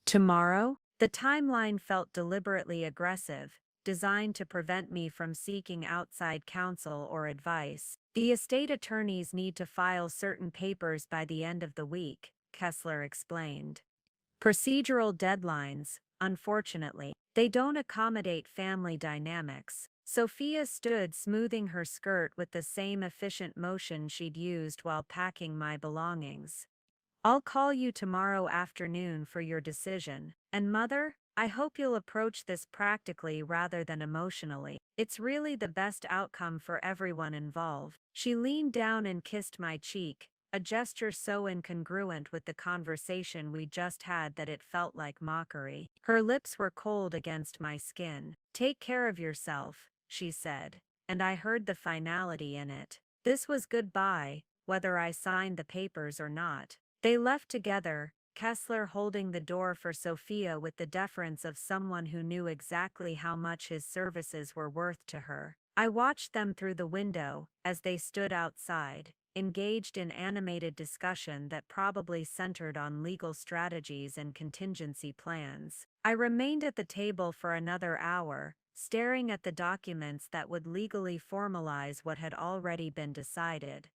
Tomorrow? The timeline felt deliberately aggressive, designed to prevent me from seeking outside counsel or advice. The estate attorneys need to file certain papers by the end of the week, Kessler explained. Procedural deadlines, unfortunately, they don't accommodate family dynamics. Sophia stood smoothing her skirt with the same efficient motion she'd used while packing my belongings. I'll call you tomorrow afternoon for your decision. And Mother, I hope you'll approach this practically rather than emotionally. It's really the best outcome for everyone involved. She leaned down and kissed my cheek, a gesture so incongruent with the conversation we just had that it felt like mockery. Her lips were cold against my skin. Take care of yourself, she said, and I heard the finality in it. This was goodbye, whether I signed the papers or not. They left together, Kessler holding the door for Sophia with the deference of someone who knew exactly how much his services were worth to her. I watched them through the window, as they stood outside, engaged in animated discussion that probably centered on legal strategies and contingency plans. I remained at the table for another hour, staring at the documents that would legally formalize what had already been decided.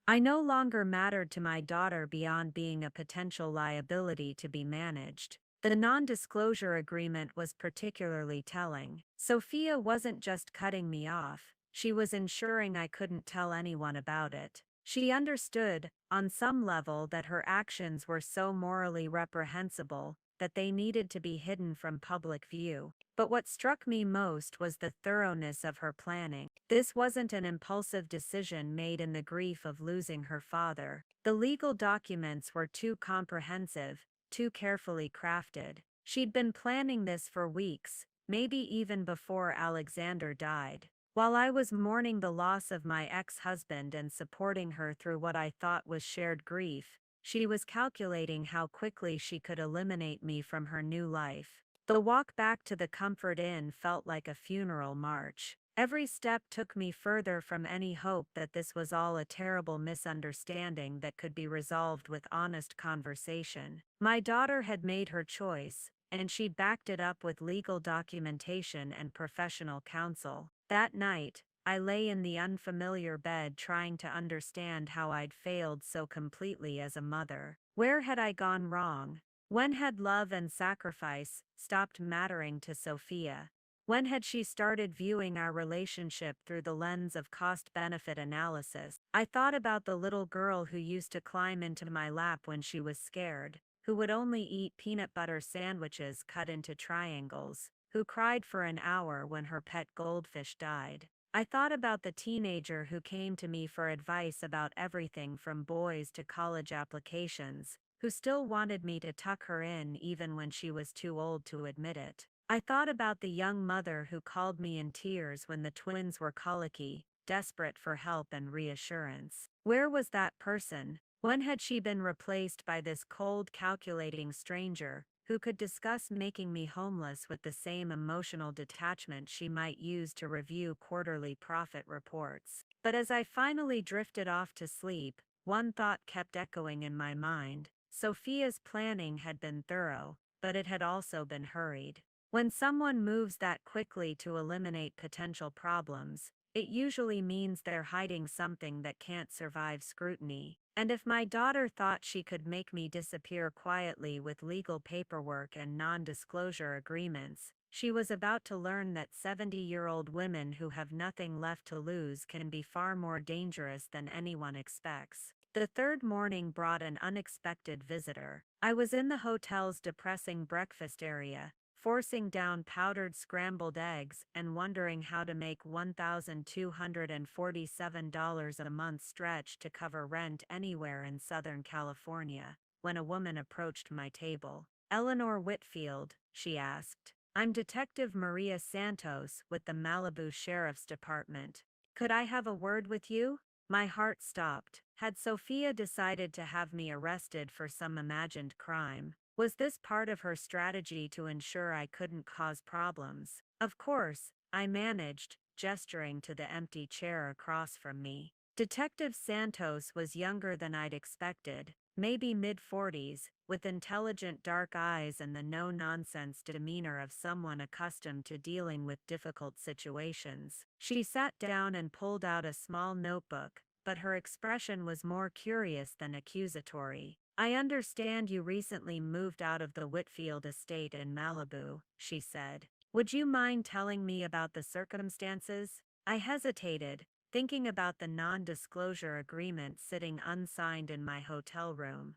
I no longer mattered to my daughter beyond being a potential liability to be managed. The non-disclosure agreement was particularly telling. Sophia wasn't just cutting me off, she was ensuring I couldn't tell anyone about it. She understood, on some level, that her actions were so morally reprehensible that they needed to be hidden from public view. But what struck me most was the thoroughness of her planning. This wasn't an impulsive decision made in the grief of losing her father. The legal documents were too comprehensive, too carefully crafted. She'd been planning this for weeks, maybe even before Alexander died. While I was mourning the loss of my ex-husband and supporting her through what I thought was shared grief, she was calculating how quickly she could eliminate me from her new life. The walk back to the Comfort Inn felt like a funeral march. Every step took me further from any hope that this was all a terrible misunderstanding that could be resolved with honest conversation. My daughter had made her choice, and she'd backed it up with legal documentation and professional counsel. That night, I lay in the unfamiliar bed trying to understand how I'd failed so completely as a mother. Where had I gone wrong? When had love and sacrifice stopped mattering to Sophia? When had she started viewing our relationship through the lens of cost-benefit analysis? I thought about the little girl who used to climb into my lap when she was scared, who would only eat peanut butter sandwiches cut into triangles, who cried for an hour when her pet goldfish died. I thought about the teenager who came to me for advice about everything from boys to college applications, who still wanted me to tuck her in even when she was too old to admit it. I thought about the young mother who called me in tears when the twins were colicky, desperate for help and reassurance. Where was that person? When had she been replaced by this cold, calculating stranger who could discuss making me homeless with the same emotional detachment she might use to review quarterly profit reports? But as I finally drifted off to sleep, one thought kept echoing in my mind. Sophia's planning had been thorough, but it had also been hurried. When someone moves that quickly to eliminate potential problems, it usually means they're hiding something that can't survive scrutiny. And if my daughter thought she could make me disappear quietly with legal paperwork and non-disclosure agreements, she was about to learn that 70-year-old women who have nothing left to lose can be far more dangerous than anyone expects. The third morning brought an unexpected visitor. I was in the hotel's depressing breakfast area, forcing down powdered scrambled eggs and wondering how to make $1,247 a month stretch to cover rent anywhere in Southern California, when a woman approached my table. "Eleanor Whitfield," she asked. "I'm Detective Maria Santos with the Malibu Sheriff's Department. Could I have a word with you?" My heart stopped. Had Sophia decided to have me arrested for some imagined crime? Was this part of her strategy to ensure I couldn't cause problems? Of course, I managed, gesturing to the empty chair across from me. Detective Santos was younger than I'd expected, maybe mid-40s, with intelligent dark eyes and the no-nonsense demeanor of someone accustomed to dealing with difficult situations. She sat down and pulled out a small notebook, but her expression was more curious than accusatory. "I understand you recently moved out of the Whitfield estate in Malibu," she said. "Would you mind telling me about the circumstances?" I hesitated, thinking about the non-disclosure agreement sitting unsigned in my hotel room.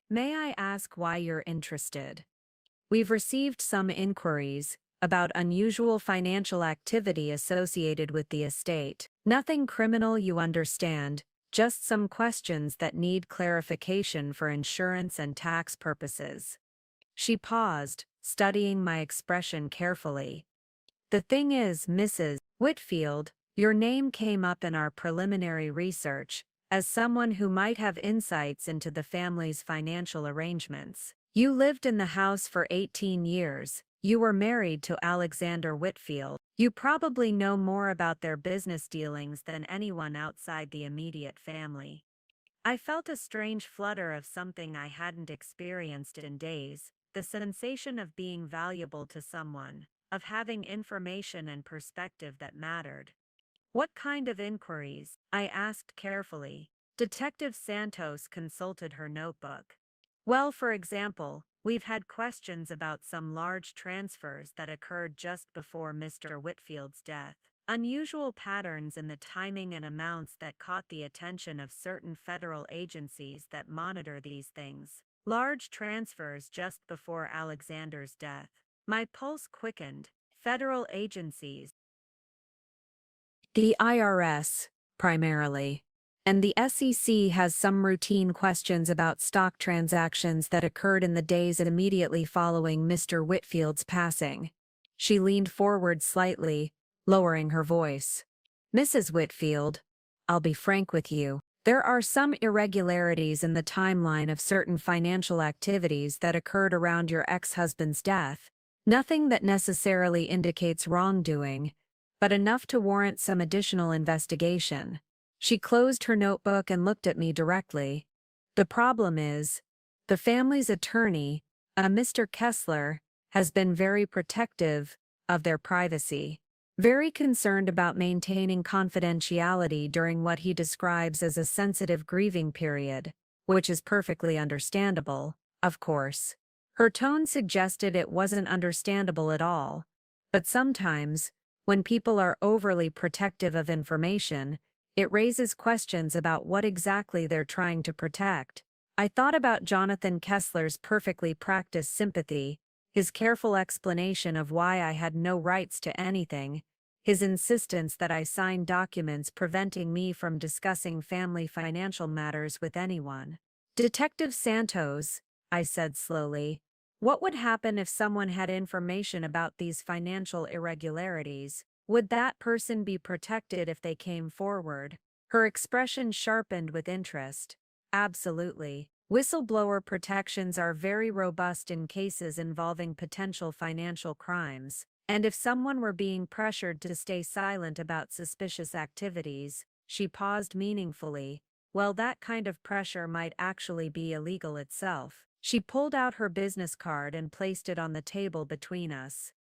"May I ask why you're interested? We've received some inquiries about unusual financial activity associated with the estate. Nothing criminal, you understand. Just some questions that need clarification for insurance and tax purposes." She paused, studying my expression carefully. "The thing is, Mrs. Whitfield, your name came up in our preliminary research as someone who might have insights into the family's financial arrangements. You lived in the house for 18 years. You were married to Alexander Whitfield. You probably know more about their business dealings than anyone outside the immediate family." I felt a strange flutter of something I hadn't experienced in days, the sensation of being valuable to someone, of having information and perspective that mattered. "What kind of inquiries?" I asked carefully. Detective Santos consulted her notebook. "Well, for example, we've had questions about some large transfers that occurred just before Mr. Whitfield's death. Unusual patterns in the timing and amounts that caught the attention of certain federal agencies that monitor these things. Large transfers just before Alexander's death." My pulse quickened. Federal agencies. The IRS, primarily. And the SEC has some routine questions about stock transactions that occurred in the days immediately following Mr. Whitfield's passing. She leaned forward slightly, lowering her voice. "Mrs. Whitfield, I'll be frank with you. There are some irregularities in the timeline of certain financial activities that occurred around your ex-husband's death. Nothing that necessarily indicates wrongdoing, but enough to warrant some additional investigation. She closed her notebook and looked at me directly. The problem is, the family's attorney, a Mr. Kessler, has been very protective of their privacy. Very concerned about maintaining confidentiality during what he describes as a sensitive grieving period, which is perfectly understandable, of course. Her tone suggested it wasn't understandable at all. But sometimes, when people are overly protective of information, it raises questions about what exactly they're trying to protect. I thought about Jonathan Kessler's perfectly practiced sympathy, his careful explanation of why I had no rights to anything, his insistence that I sign documents preventing me from discussing family financial matters with anyone. Detective Santos, I said slowly, what would happen if someone had information about these financial irregularities? Would that person be protected if they came forward? Her expression sharpened with interest. Absolutely. Whistleblower protections are very robust in cases involving potential financial crimes. And if someone were being pressured to stay silent about suspicious activities, she paused meaningfully, well, that kind of pressure might actually be illegal itself. She pulled out her business card and placed it on the table between us.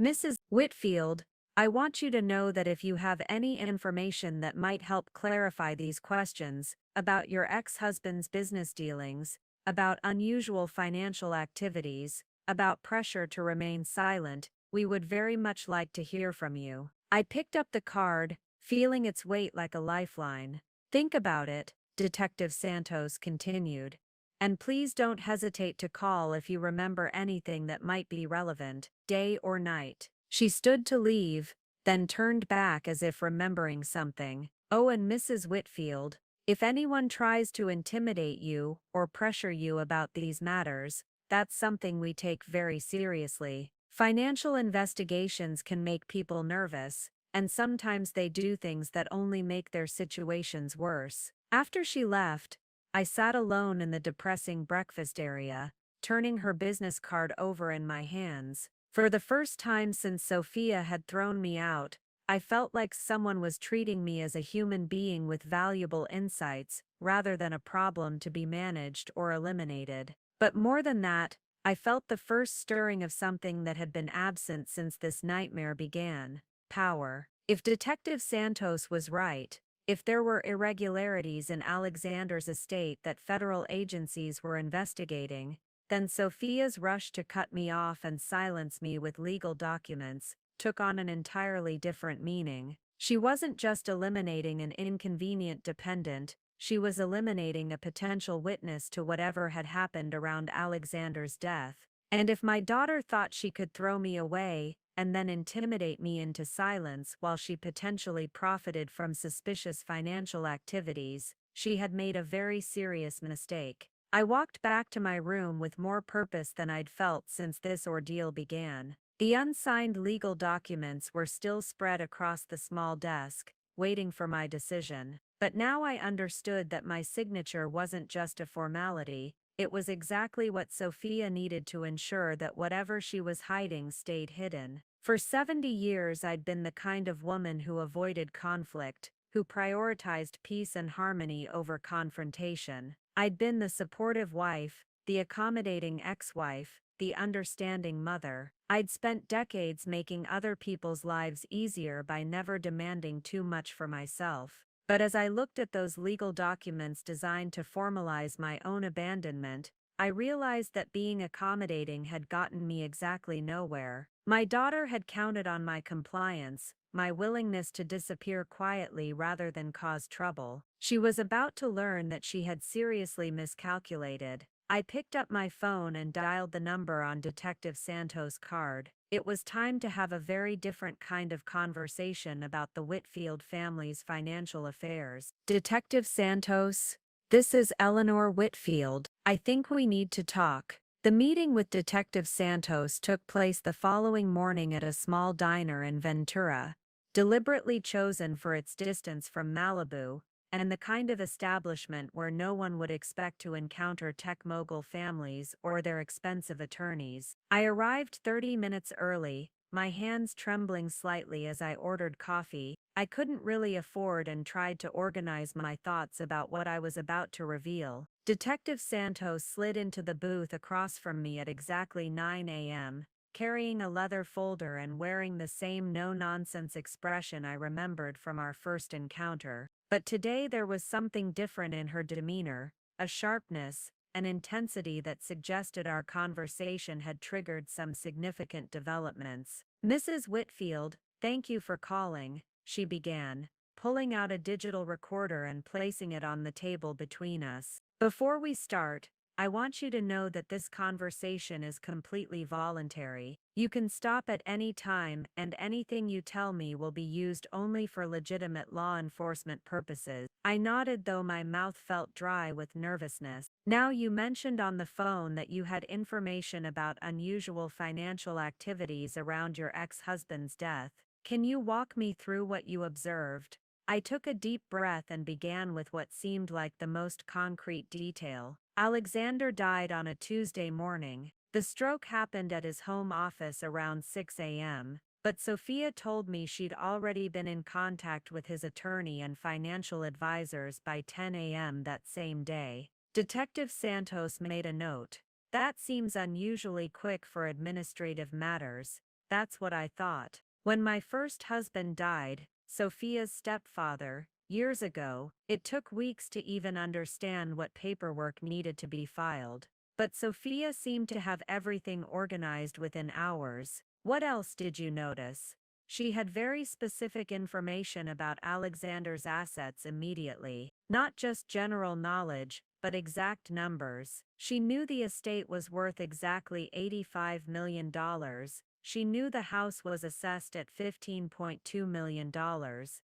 Mrs. Whitfield, I want you to know that if you have any information that might help clarify these questions, about your ex-husband's business dealings, about unusual financial activities, about pressure to remain silent, we would very much like to hear from you. I picked up the card, feeling its weight like a lifeline. Think about it, Detective Santos continued. And please don't hesitate to call if you remember anything that might be relevant, day or night. She stood to leave, then turned back as if remembering something. Oh, and Mrs. Whitfield, if anyone tries to intimidate you or pressure you about these matters, that's something we take very seriously. Financial investigations can make people nervous, and sometimes they do things that only make their situations worse. After she left, I sat alone in the depressing breakfast area, turning her business card over in my hands. For the first time since Sophia had thrown me out, I felt like someone was treating me as a human being with valuable insights, rather than a problem to be managed or eliminated. But more than that, I felt the first stirring of something that had been absent since this nightmare began: power. If Detective Santos was right, if there were irregularities in Alexander's estate that federal agencies were investigating, then Sophia's rush to cut me off and silence me with legal documents took on an entirely different meaning. She wasn't just eliminating an inconvenient dependent, she was eliminating a potential witness to whatever had happened around Alexander's death. And if my daughter thought she could throw me away, and then intimidate me into silence while she potentially profited from suspicious financial activities, she had made a very serious mistake. I walked back to my room with more purpose than I'd felt since this ordeal began. The unsigned legal documents were still spread across the small desk, waiting for my decision. But now I understood that my signature wasn't just a formality, it was exactly what Sophia needed to ensure that whatever she was hiding stayed hidden. For 70 years I'd been the kind of woman who avoided conflict, who prioritized peace and harmony over confrontation. I'd been the supportive wife, the accommodating ex-wife, the understanding mother. I'd spent decades making other people's lives easier by never demanding too much for myself. But as I looked at those legal documents designed to formalize my own abandonment, I realized that being accommodating had gotten me exactly nowhere. My daughter had counted on my compliance, my willingness to disappear quietly rather than cause trouble. She was about to learn that she had seriously miscalculated. I picked up my phone and dialed the number on Detective Santos' card. It was time to have a very different kind of conversation about the Whitfield family's financial affairs. Detective Santos, this is Eleanor Whitfield. I think we need to talk. The meeting with Detective Santos took place the following morning at a small diner in Ventura, deliberately chosen for its distance from Malibu, and the kind of establishment where no one would expect to encounter tech mogul families or their expensive attorneys. I arrived 30 minutes early, my hands trembling slightly as I ordered coffee. I couldn't really afford and tried to organize my thoughts about what I was about to reveal. Detective Santos slid into the booth across from me at exactly 9 a.m., carrying a leather folder and wearing the same no-nonsense expression I remembered from our first encounter. But today there was something different in her demeanor, a sharpness, an intensity that suggested our conversation had triggered some significant developments. "Mrs. Whitfield, thank you for calling," she began, pulling out a digital recorder and placing it on the table between us. "Before we start, I want you to know that this conversation is completely voluntary. You can stop at any time, and anything you tell me will be used only for legitimate law enforcement purposes." I nodded, though my mouth felt dry with nervousness. "Now, you mentioned on the phone that you had information about unusual financial activities around your ex-husband's death. Can you walk me through what you observed?" I took a deep breath and began with what seemed like the most concrete detail. Alexander died on a Tuesday morning. The stroke happened at his home office around 6 a.m., but Sophia told me she'd already been in contact with his attorney and financial advisors by 10 a.m. that same day. Detective Santos made a note. "That seems unusually quick for administrative matters." That's what I thought. When my first husband died, Sophia's stepfather, years ago, it took weeks to even understand what paperwork needed to be filed. But Sophia seemed to have everything organized within hours. "What else did you notice?" She had very specific information about Alexander's assets immediately. Not just general knowledge, but exact numbers. She knew the estate was worth exactly $85 million. She knew the house was assessed at $15.2 million.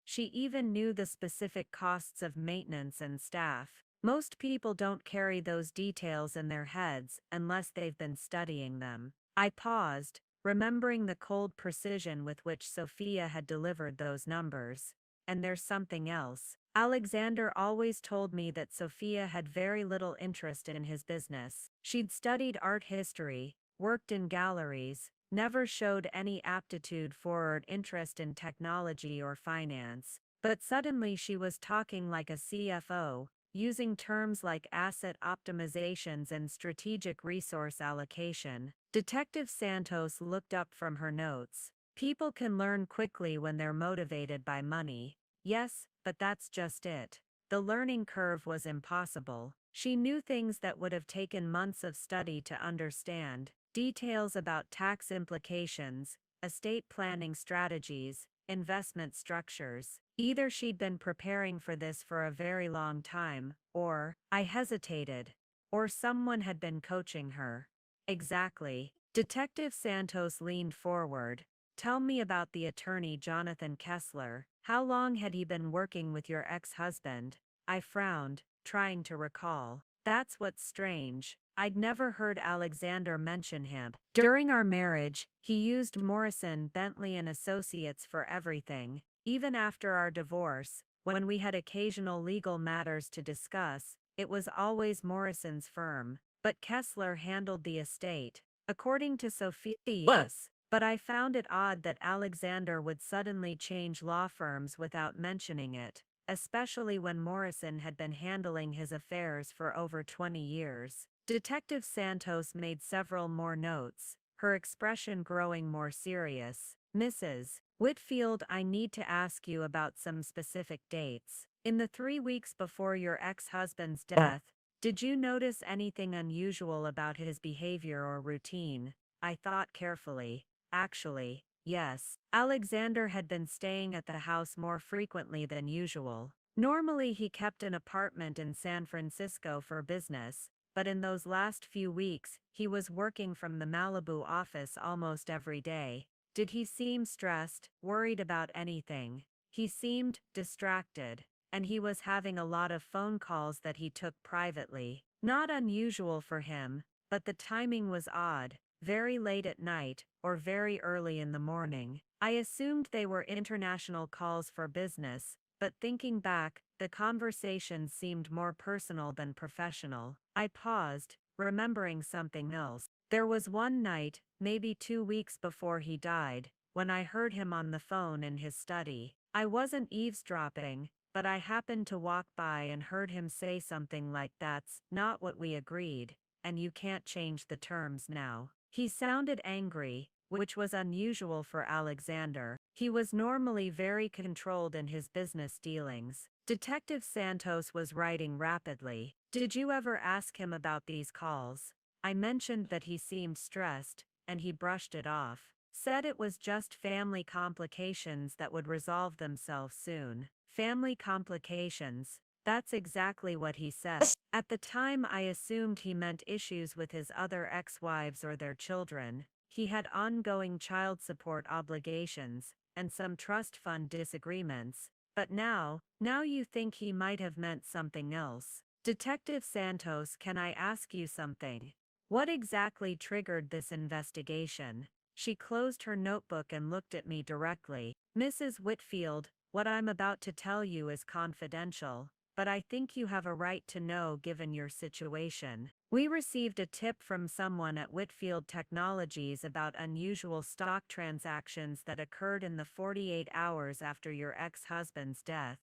She even knew the specific costs of maintenance and staff. Most people don't carry those details in their heads unless they've been studying them. I paused, remembering the cold precision with which Sophia had delivered those numbers. And there's something else. Alexander always told me that Sophia had very little interest in his business. She'd studied art history, worked in galleries, never showed any aptitude for or interest in technology or finance. But suddenly she was talking like a CFO, using terms like asset optimizations and strategic resource allocation. Detective Santos looked up from her notes. "People can learn quickly when they're motivated by money." Yes, but that's just it. The learning curve was impossible. She knew things that would have taken months of study to understand. Details about tax implications, estate planning strategies, investment structures. Either she'd been preparing for this for a very long time, or, I hesitated, or someone had been coaching her. Exactly. Detective Santos leaned forward. "Tell me about the attorney Jonathan Kessler. How long had he been working with your ex-husband?" I frowned, trying to recall. That's what's strange. I'd never heard Alexander mention him. During our marriage, he used Morrison, Bentley and Associates for everything. Even after our divorce, when we had occasional legal matters to discuss, it was always Morrison's firm. But Kessler handled the estate. According to Sophia, yes. But I found it odd that Alexander would suddenly change law firms without mentioning it, especially when Morrison had been handling his affairs for over 20 years. Detective Santos made several more notes, her expression growing more serious. "Mrs. Whitfield, I need to ask you about some specific dates. In the 3 weeks before your ex-husband's death, did you notice anything unusual about his behavior or routine?" I thought carefully. Actually, yes. Alexander had been staying at the house more frequently than usual. Normally he kept an apartment in San Francisco for business, but in those last few weeks, he was working from the Malibu office almost every day. Did he seem stressed, worried about anything? He seemed distracted, and he was having a lot of phone calls that he took privately. Not unusual for him, but the timing was odd. Very late at night, or very early in the morning. I assumed they were international calls for business, but thinking back, the conversation seemed more personal than professional. I paused, remembering something else. There was one night, maybe 2 weeks before he died, when I heard him on the phone in his study. I wasn't eavesdropping, but I happened to walk by and heard him say something like, "That's not what we agreed, and you can't change the terms now." He sounded angry, which was unusual for Alexander. He was normally very controlled in his business dealings. Detective Santos was writing rapidly. "Did you ever ask him about these calls?" I mentioned that he seemed stressed, and he brushed it off. Said it was just family complications that would resolve themselves soon. Family complications. That's exactly what he said. At the time, I assumed he meant issues with his other ex-wives or their children. He had ongoing child support obligations, and some trust fund disagreements. But now you think he might have meant something else. Detective Santos, can I ask you something? What exactly triggered this investigation? She closed her notebook and looked at me directly. "Mrs. Whitfield, what I'm about to tell you is confidential, but I think you have a right to know given your situation. We received a tip from someone at Whitfield Technologies about unusual stock transactions that occurred in the 48 hours after your ex-husband's death."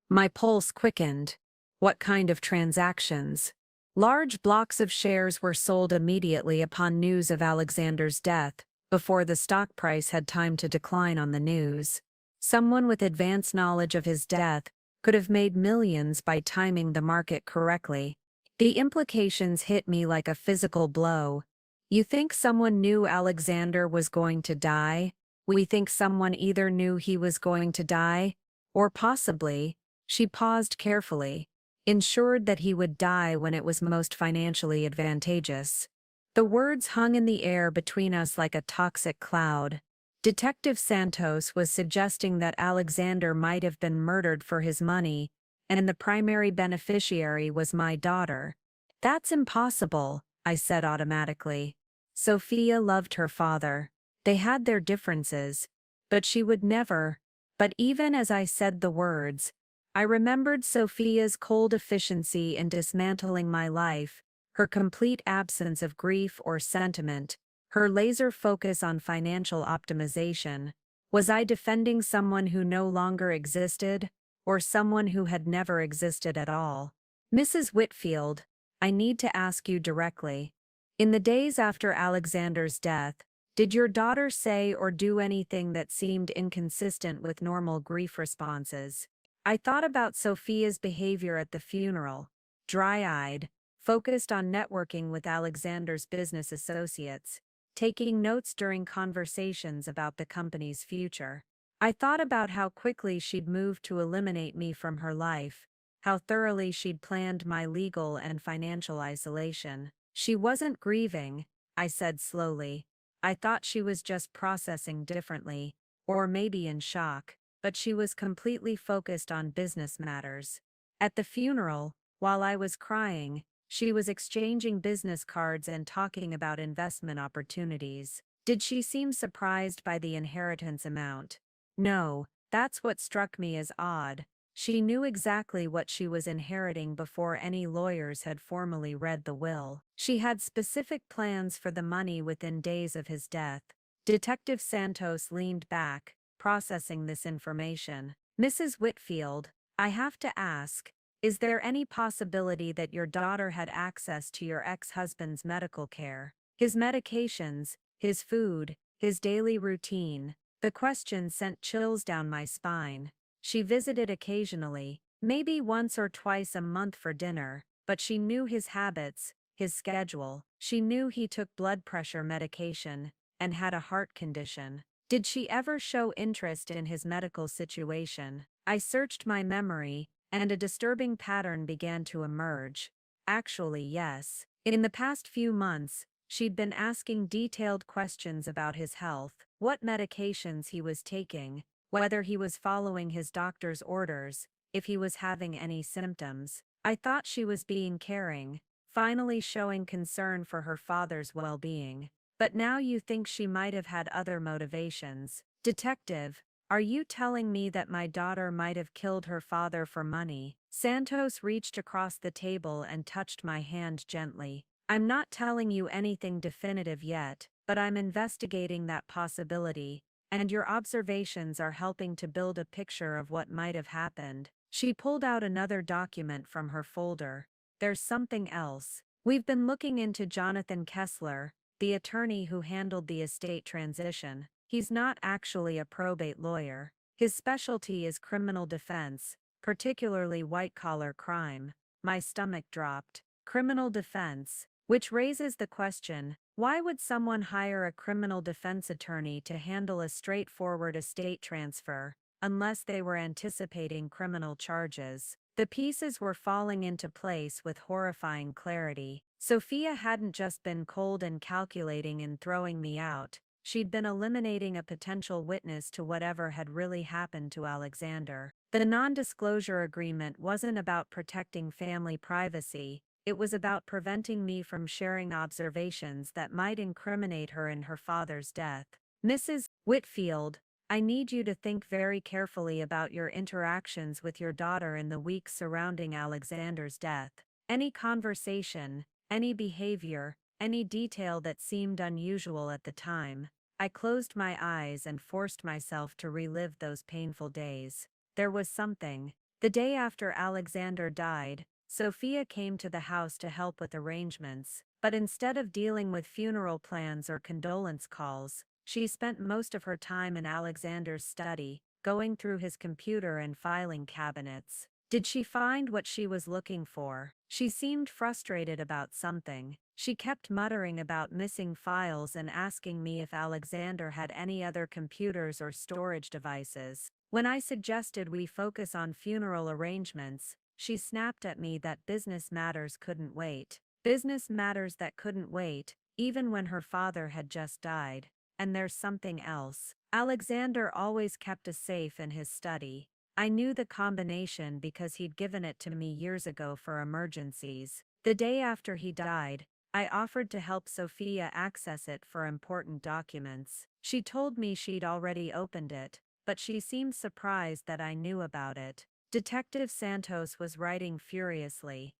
My pulse quickened. What kind of transactions? Large blocks of shares were sold immediately upon news of Alexander's death, before the stock price had time to decline on the news. Someone with advanced knowledge of his death could have made millions by timing the market correctly. The implications hit me like a physical blow. You think someone knew Alexander was going to die? We think someone either knew he was going to die, or possibly, she paused carefully, ensured that he would die when it was most financially advantageous. The words hung in the air between us like a toxic cloud. Detective Santos was suggesting that Alexander might have been murdered for his money, and the primary beneficiary was my daughter. That's impossible, I said automatically. Sophia loved her father. They had their differences, but she would never. But even as I said the words, I remembered Sophia's cold efficiency in dismantling my life, her complete absence of grief or sentiment, her laser focus on financial optimization. Was I defending someone who no longer existed, or someone who had never existed at all? Mrs. Whitfield, I need to ask you directly. In the days after Alexander's death, did your daughter say or do anything that seemed inconsistent with normal grief responses? I thought about Sophia's behavior at the funeral, dry-eyed, focused on networking with Alexander's business associates, taking notes during conversations about the company's future. I thought about how quickly she'd moved to eliminate me from her life, how thoroughly she'd planned my legal and financial isolation. She wasn't grieving, I said slowly. I thought she was just processing differently, or maybe in shock, but she was completely focused on business matters. At the funeral, while I was crying, she was exchanging business cards and talking about investment opportunities. Did she seem surprised by the inheritance amount? No, that's what struck me as odd. She knew exactly what she was inheriting before any lawyers had formally read the will. She had specific plans for the money within days of his death. Detective Santos leaned back, processing this information. Mrs. Whitfield, I have to ask, is there any possibility that your daughter had access to your ex-husband's medical care? His medications, his food, his daily routine? The question sent chills down my spine. She visited occasionally, maybe once or twice a month for dinner, but she knew his habits, his schedule. She knew he took blood pressure medication and had a heart condition. Did she ever show interest in his medical situation? I searched my memory, and a disturbing pattern began to emerge. Actually, yes. In the past few months, she'd been asking detailed questions about his health, what medications he was taking, whether he was following his doctor's orders, if he was having any symptoms. I thought she was being caring, finally showing concern for her father's well-being. But now you think she might have had other motivations. Detective, are you telling me that my daughter might have killed her father for money? Santos reached across the table and touched my hand gently. I'm not telling you anything definitive yet, but I'm investigating that possibility, and your observations are helping to build a picture of what might have happened. She pulled out another document from her folder. There's something else. We've been looking into Jonathan Kessler, the attorney who handled the estate transition. He's not actually a probate lawyer. His specialty is criminal defense, particularly white-collar crime. My stomach dropped. Criminal defense. Which raises the question, why would someone hire a criminal defense attorney to handle a straightforward estate transfer, unless they were anticipating criminal charges? The pieces were falling into place with horrifying clarity. Sophia hadn't just been cold and calculating and throwing me out. She'd been eliminating a potential witness to whatever had really happened to Alexander. The non-disclosure agreement wasn't about protecting family privacy. It was about preventing me from sharing observations that might incriminate her in her father's death. Mrs. Whitfield, I need you to think very carefully about your interactions with your daughter in the weeks surrounding Alexander's death. Any conversation, any behavior, any detail that seemed unusual at the time. I closed my eyes and forced myself to relive those painful days. There was something. The day after Alexander died, Sophia came to the house to help with arrangements, but instead of dealing with funeral plans or condolence calls, she spent most of her time in Alexander's study, going through his computer and filing cabinets. Did she find what she was looking for? She seemed frustrated about something. She kept muttering about missing files and asking me if Alexander had any other computers or storage devices. When I suggested we focus on funeral arrangements, she snapped at me that business matters couldn't wait. Business matters that couldn't wait, even when her father had just died. And there's something else. Alexander always kept a safe in his study. I knew the combination because he'd given it to me years ago for emergencies. The day after he died, I offered to help Sophia access it for important documents. She told me she'd already opened it, but she seemed surprised that I knew about it. Detective Santos was writing furiously,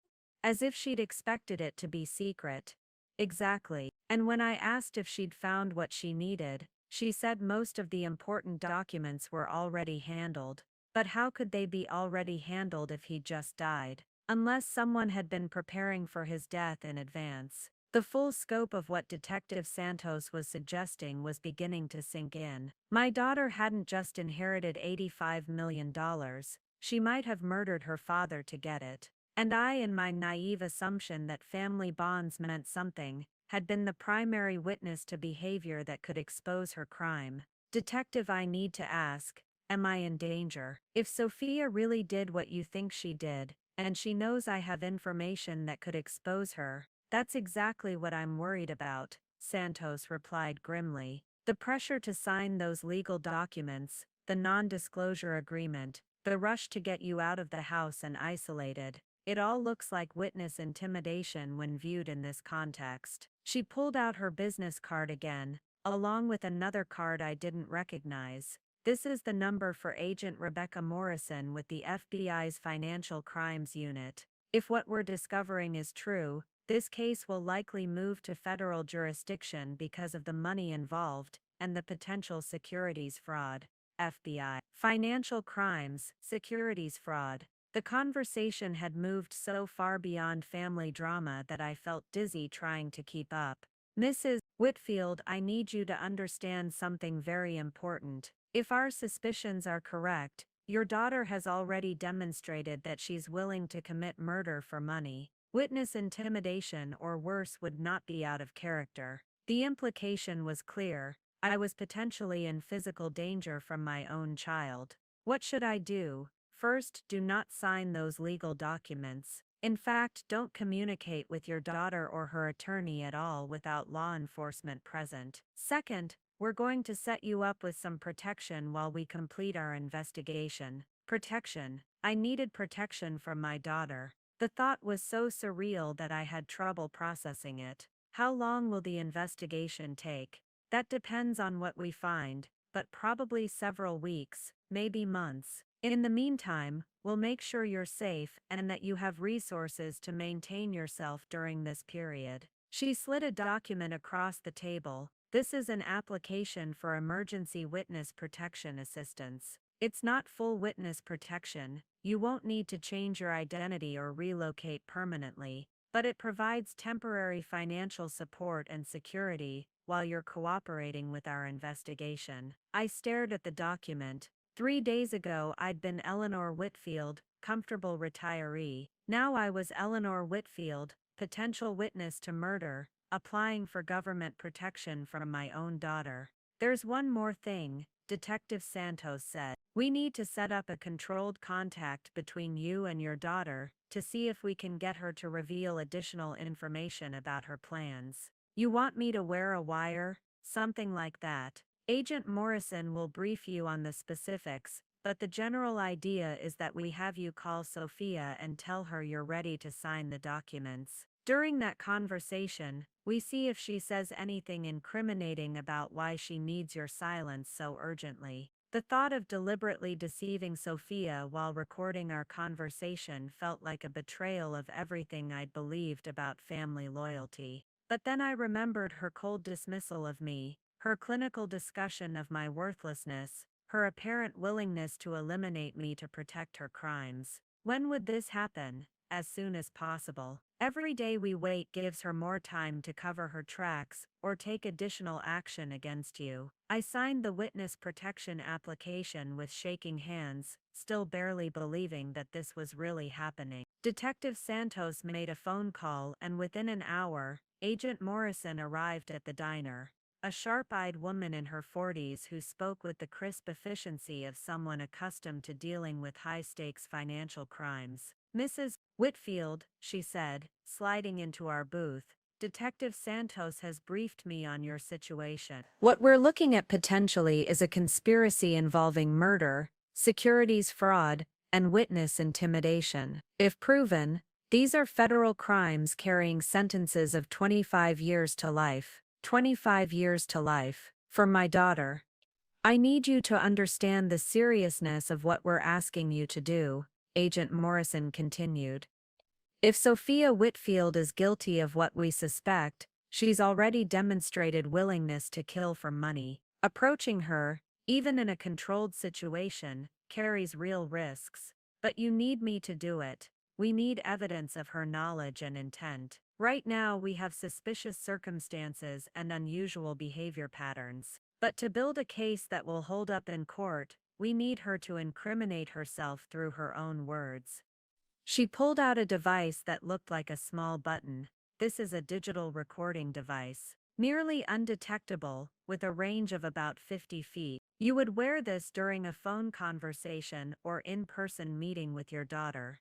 as if she'd expected it to be secret. Exactly. And when I asked if she'd found what she needed, she said most of the important documents were already handled. But how could they be already handled if he just died? Unless someone had been preparing for his death in advance. The full scope of what Detective Santos was suggesting was beginning to sink in. My daughter hadn't just inherited $85 million. She might have murdered her father to get it. And I, in my naive assumption that family bonds meant something, had been the primary witness to behavior that could expose her crime. Detective, I need to ask, am I in danger? If Sophia really did what you think she did, and she knows I have information that could expose her, that's exactly what I'm worried about, Santos replied grimly. The pressure to sign those legal documents, the non-disclosure agreement, the rush to get you out of the house and isolated. It all looks like witness intimidation when viewed in this context. She pulled out her business card again, along with another card I didn't recognize. This is the number for Agent Rebecca Morrison with the FBI's Financial Crimes Unit. If what we're discovering is true, this case will likely move to federal jurisdiction because of the money involved and the potential securities fraud. FBI. Financial crimes, securities fraud. The conversation had moved so far beyond family drama that I felt dizzy trying to keep up. Mrs. Whitfield, I need you to understand something very important. If our suspicions are correct, your daughter has already demonstrated that she's willing to commit murder for money. Witness intimidation or worse would not be out of character. The implication was clear. I was potentially in physical danger from my own child. What should I do? First, do not sign those legal documents. In fact, don't communicate with your daughter or her attorney at all without law enforcement present. Second, we're going to set you up with some protection while we complete our investigation. Protection. I needed protection from my daughter. The thought was so surreal that I had trouble processing it. How long will the investigation take? That depends on what we find, but probably several weeks, maybe months. In the meantime, we'll make sure you're safe and that you have resources to maintain yourself during this period. She slid a document across the table. This is an application for emergency witness protection assistance. It's not full witness protection. You won't need to change your identity or relocate permanently, but it provides temporary financial support and security while you're cooperating with our investigation. I stared at the document. 3 days ago, I'd been Eleanor Whitfield, comfortable retiree. Now I was Eleanor Whitfield, potential witness to murder, applying for government protection from my own daughter. There's one more thing, Detective Santos said. We need to set up a controlled contact between you and your daughter to see if we can get her to reveal additional information about her plans. You want me to wear a wire? Something like that. Agent Morrison will brief you on the specifics, but the general idea is that we have you call Sophia and tell her you're ready to sign the documents. During that conversation, we see if she says anything incriminating about why she needs your silence so urgently. The thought of deliberately deceiving Sophia while recording our conversation felt like a betrayal of everything I'd believed about family loyalty. But then I remembered her cold dismissal of me, her clinical discussion of my worthlessness, her apparent willingness to eliminate me to protect her crimes. When would this happen? As soon as possible. Every day we wait gives her more time to cover her tracks or take additional action against you. I signed the witness protection application with shaking hands, still barely believing that this was really happening. Detective Santos made a phone call, and within an hour, Agent Morrison arrived at the diner. A sharp-eyed woman in her 40s who spoke with the crisp efficiency of someone accustomed to dealing with high-stakes financial crimes. Mrs. Whitfield, she said, sliding into our booth, Detective Santos has briefed me on your situation. What we're looking at potentially is a conspiracy involving murder, securities fraud, and witness intimidation. If proven, these are federal crimes carrying sentences of 25 years to life. 25 years to life. For my daughter. I need you to understand the seriousness of what we're asking you to do, Agent Morrison continued. If Sophia Whitfield is guilty of what we suspect, she's already demonstrated willingness to kill for money. Approaching her, even in a controlled situation, carries real risks. But you need me to do it. We need evidence of her knowledge and intent. Right now we have suspicious circumstances and unusual behavior patterns. But to build a case that will hold up in court, we need her to incriminate herself through her own words. She pulled out a device that looked like a small button. This is a digital recording device. Nearly undetectable, with a range of about 50 feet. You would wear this during a phone conversation or in-person meeting with your daughter.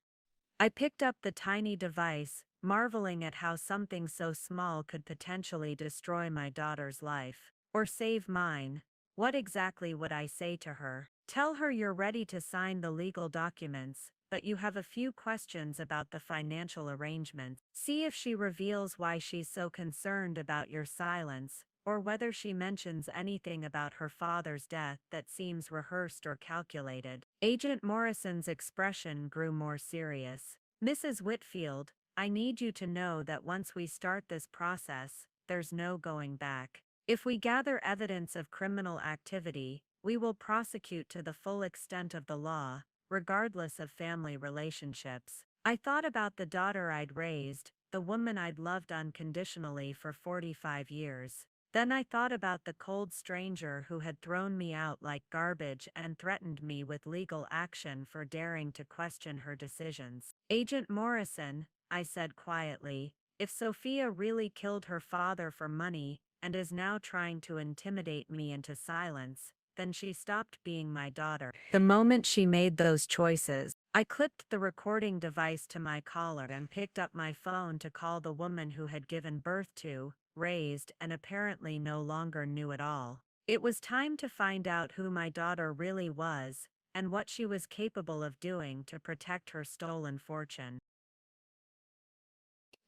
I picked up the tiny device, marveling at how something so small could potentially destroy my daughter's life. Or save mine. What exactly would I say to her? Tell her you're ready to sign the legal documents, but you have a few questions about the financial arrangements. See if she reveals why she's so concerned about your silence, or whether she mentions anything about her father's death that seems rehearsed or calculated. Agent Morrison's expression grew more serious. Mrs. Whitfield, I need you to know that once we start this process, there's no going back. If we gather evidence of criminal activity, we will prosecute to the full extent of the law, regardless of family relationships. I thought about the daughter I'd raised, the woman I'd loved unconditionally for 45 years. Then I thought about the cold stranger who had thrown me out like garbage and threatened me with legal action for daring to question her decisions. Agent Morrison, I said quietly, if Sophia really killed her father for money, and is now trying to intimidate me into silence, then she stopped being my daughter. The moment she made those choices, I clipped the recording device to my collar and picked up my phone to call the woman who had given birth to, raised, and apparently no longer knew it all. It was time to find out who my daughter really was, and what she was capable of doing to protect her stolen fortune.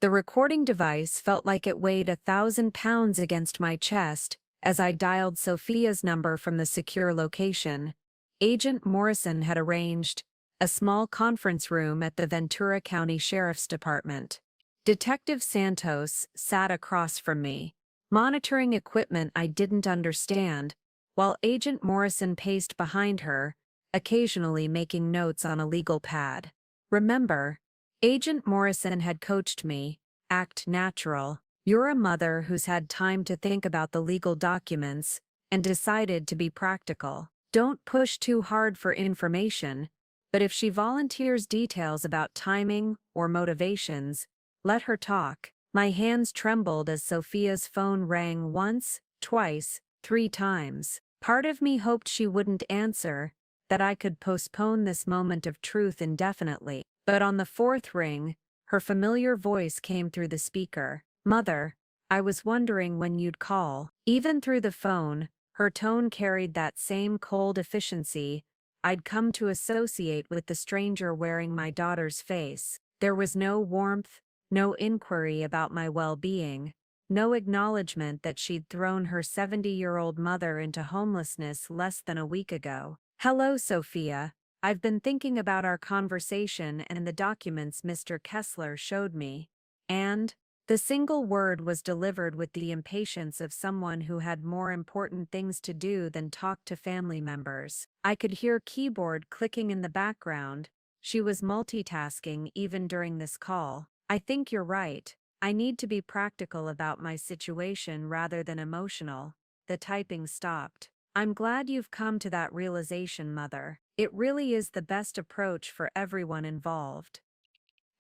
The recording device felt like it weighed 1,000 pounds against my chest as I dialed Sophia's number from the secure location. Agent Morrison had arranged a small conference room at the Ventura County Sheriff's Department. Detective Santos sat across from me, monitoring equipment I didn't understand, while Agent Morrison paced behind her, occasionally making notes on a legal pad. Remember, Agent Morrison had coached me, act natural. You're a mother who's had time to think about the legal documents and decided to be practical. Don't push too hard for information, but if she volunteers details about timing or motivations, let her talk. My hands trembled as Sophia's phone rang once, twice, 3 times. Part of me hoped she wouldn't answer, that I could postpone this moment of truth indefinitely. But on the fourth ring, her familiar voice came through the speaker. Mother, I was wondering when you'd call. Even through the phone, her tone carried that same cold efficiency I'd come to associate with the stranger wearing my daughter's face. There was no warmth, no inquiry about my well-being, no acknowledgement that she'd thrown her 70-year-old mother into homelessness less than a week ago. Hello, Sophia. I've been thinking about our conversation and the documents Mr. Kessler showed me. And the single word was delivered with the impatience of someone who had more important things to do than talk to family members. I could hear keyboard clicking in the background. She was multitasking even during this call. I think you're right. I need to be practical about my situation rather than emotional. The typing stopped. I'm glad you've come to that realization, Mother. It really is the best approach for everyone involved.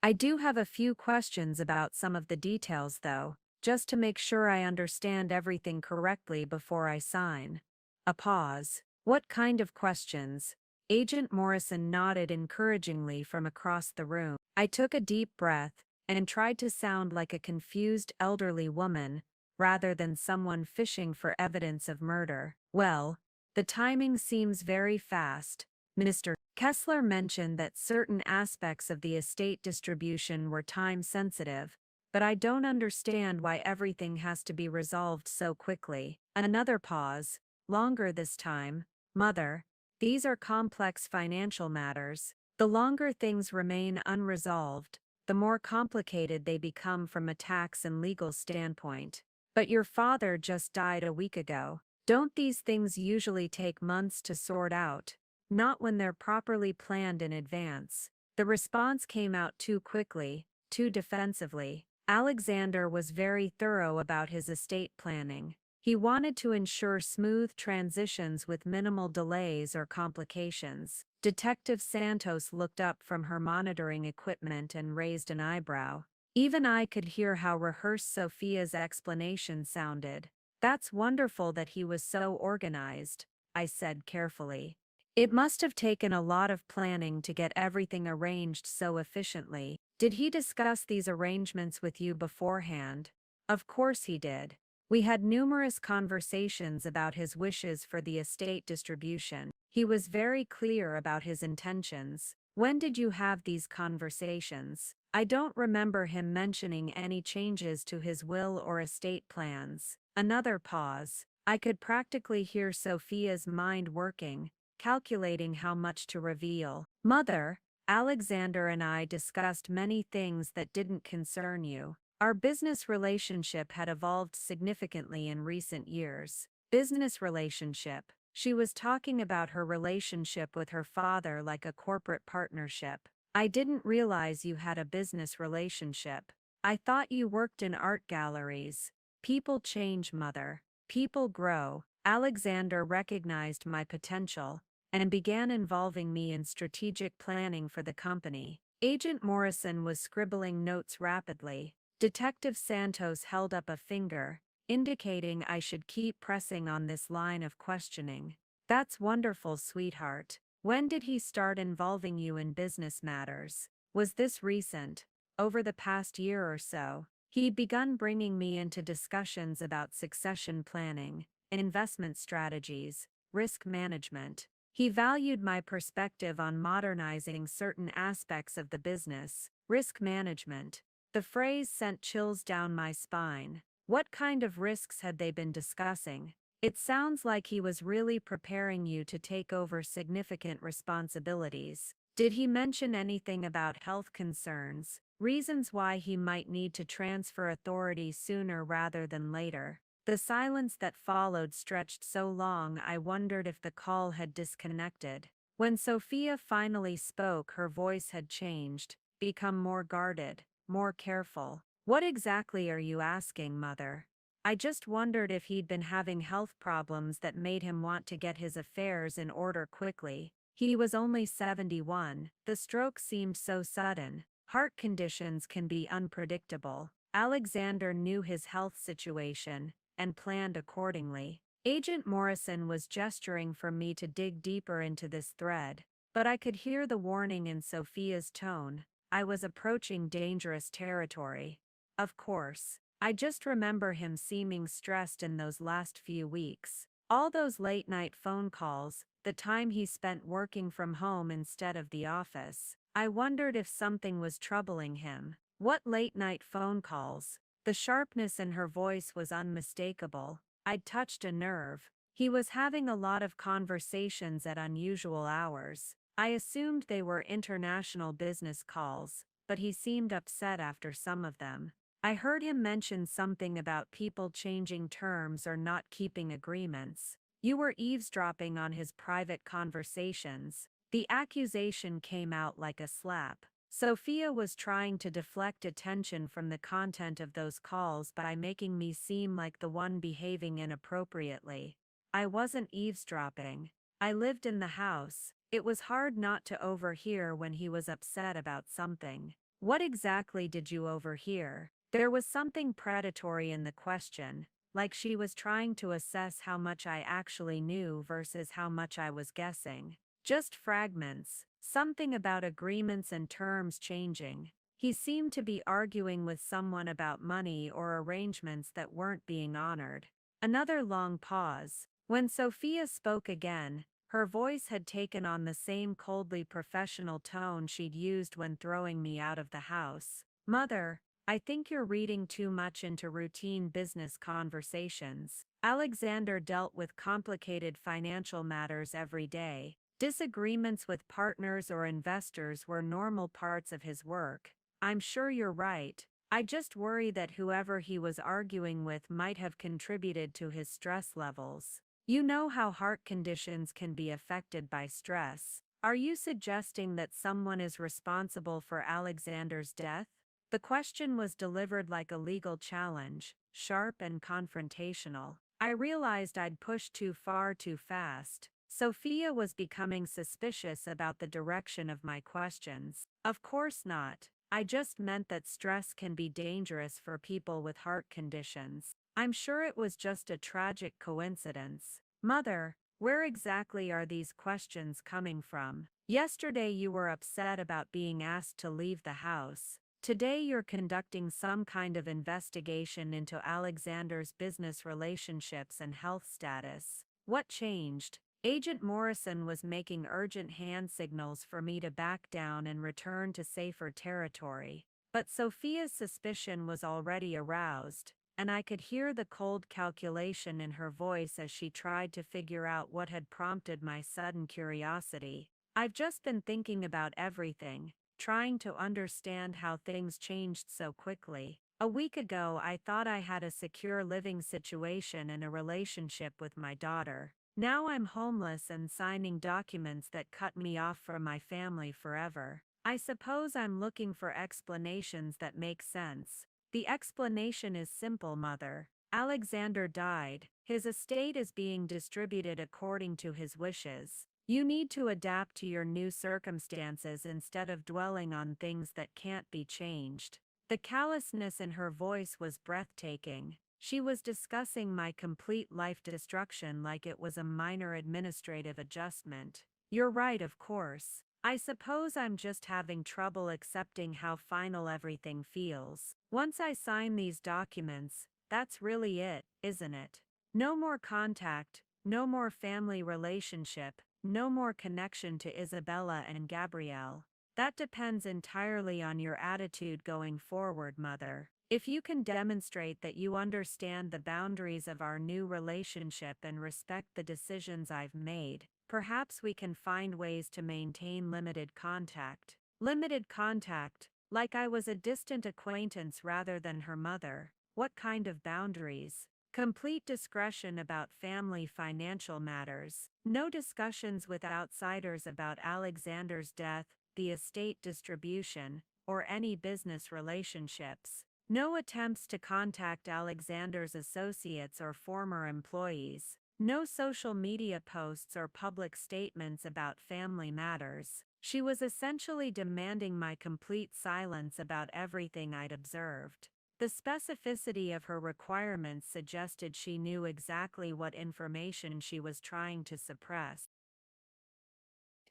I do have a few questions about some of the details, though, just to make sure I understand everything correctly before I sign. A pause. What kind of questions? Agent Morrison nodded encouragingly from across the room. I took a deep breath and tried to sound like a confused elderly woman, rather than someone fishing for evidence of murder. Well, the timing seems very fast. Mr. Kessler mentioned that certain aspects of the estate distribution were time-sensitive, but I don't understand why everything has to be resolved so quickly. Another pause, longer this time. Mother, these are complex financial matters. The longer things remain unresolved, the more complicated they become from a tax and legal standpoint. But your father just died a week ago. Don't these things usually take months to sort out? Not when they're properly planned in advance. The response came out too quickly, too defensively. Alexander was very thorough about his estate planning. He wanted to ensure smooth transitions with minimal delays or complications. Detective Santos looked up from her monitoring equipment and raised an eyebrow. Even I could hear how rehearsed Sophia's explanation sounded. That's wonderful that he was so organized, I said carefully. It must have taken a lot of planning to get everything arranged so efficiently. Did he discuss these arrangements with you beforehand? Of course he did. We had numerous conversations about his wishes for the estate distribution. He was very clear about his intentions. When did you have these conversations? I don't remember him mentioning any changes to his will or estate plans. Another pause. I could practically hear Sophia's mind working, calculating how much to reveal. Mother, Alexander and I discussed many things that didn't concern you. Our business relationship had evolved significantly in recent years. Business relationship. She was talking about her relationship with her father like a corporate partnership. I didn't realize you had a business relationship. I thought you worked in art galleries. People change, Mother. People grow. Alexander recognized my potential and began involving me in strategic planning for the company. Agent Morrison was scribbling notes rapidly. Detective Santos held up a finger, indicating I should keep pressing on this line of questioning. That's wonderful, sweetheart. When did he start involving you in business matters? Was this recent? Over the past year or so? He'd begun bringing me into discussions about succession planning, investment strategies, risk management. He valued my perspective on modernizing certain aspects of the business. Risk management. The phrase sent chills down my spine. What kind of risks had they been discussing? It sounds like he was really preparing you to take over significant responsibilities. Did he mention anything about health concerns, reasons why he might need to transfer authority sooner rather than later. The silence that followed stretched so long I wondered if the call had disconnected. When Sophia finally spoke, her voice had changed, become more guarded, more careful. "What exactly are you asking, Mother?" I just wondered if he'd been having health problems that made him want to get his affairs in order quickly. He was only 71. The stroke seemed so sudden. Heart conditions can be unpredictable. Alexander knew his health situation and planned accordingly. Agent Morrison was gesturing for me to dig deeper into this thread, but I could hear the warning in Sophia's tone. I was approaching dangerous territory. Of course, I just remember him seeming stressed in those last few weeks. All those late-night phone calls, the time he spent working from home instead of the office. I wondered if something was troubling him. What late-night phone calls? The sharpness in her voice was unmistakable. I'd touched a nerve. He was having a lot of conversations at unusual hours. I assumed they were international business calls, but he seemed upset after some of them. I heard him mention something about people changing terms or not keeping agreements. You were eavesdropping on his private conversations. The accusation came out like a slap. Sophia was trying to deflect attention from the content of those calls by making me seem like the one behaving inappropriately. I wasn't eavesdropping. I lived in the house. It was hard not to overhear when he was upset about something. What exactly did you overhear? There was something predatory in the question, like she was trying to assess how much I actually knew versus how much I was guessing. Just fragments, something about agreements and terms changing. He seemed to be arguing with someone about money or arrangements that weren't being honored. Another long pause. When Sophia spoke again, her voice had taken on the same coldly professional tone she'd used when throwing me out of the house. "Mother, I think you're reading too much into routine business conversations." Alexander dealt with complicated financial matters every day. Disagreements with partners or investors were normal parts of his work. "I'm sure you're right. I just worry that whoever he was arguing with might have contributed to his stress levels. You know how heart conditions can be affected by stress. Are you suggesting that someone is responsible for Alexander's death?" The question was delivered like a legal challenge, sharp and confrontational. I realized I'd pushed too far too fast. Sophia was becoming suspicious about the direction of my questions. "Of course not. I just meant that stress can be dangerous for people with heart conditions. I'm sure it was just a tragic coincidence." "Mother, where exactly are these questions coming from? Yesterday you were upset about being asked to leave the house. Today you're conducting some kind of investigation into Alexander's business relationships and health status. What changed?" Agent Morrison was making urgent hand signals for me to back down and return to safer territory. But Sophia's suspicion was already aroused, and I could hear the cold calculation in her voice as she tried to figure out what had prompted my sudden curiosity. "I've just been thinking about everything, trying to understand how things changed so quickly. A week ago I thought I had a secure living situation and a relationship with my daughter. Now I'm homeless and signing documents that cut me off from my family forever. I suppose I'm looking for explanations that make sense." "The explanation is simple, Mother. Alexander died. His estate is being distributed according to his wishes. You need to adapt to your new circumstances instead of dwelling on things that can't be changed." The callousness in her voice was breathtaking. She was discussing my complete life destruction like it was a minor administrative adjustment. "You're right, of course. I suppose I'm just having trouble accepting how final everything feels. Once I sign these documents, that's really it, isn't it? No more contact, no more family relationship, no more connection to Isabella and Gabrielle." "That depends entirely on your attitude going forward, Mother. If you can demonstrate that you understand the boundaries of our new relationship and respect the decisions I've made, perhaps we can find ways to maintain limited contact." "Limited contact? like I was a distant acquaintance rather than her mother. What kind of boundaries? Complete discretion about family financial matters. No discussions with outsiders about Alexander's death, the estate distribution, or any business relationships. No attempts to contact Alexander's associates or former employees. No social media posts or public statements about family matters. She was essentially demanding my complete silence about everything I'd observed. The specificity of her requirements suggested she knew exactly what information she was trying to suppress.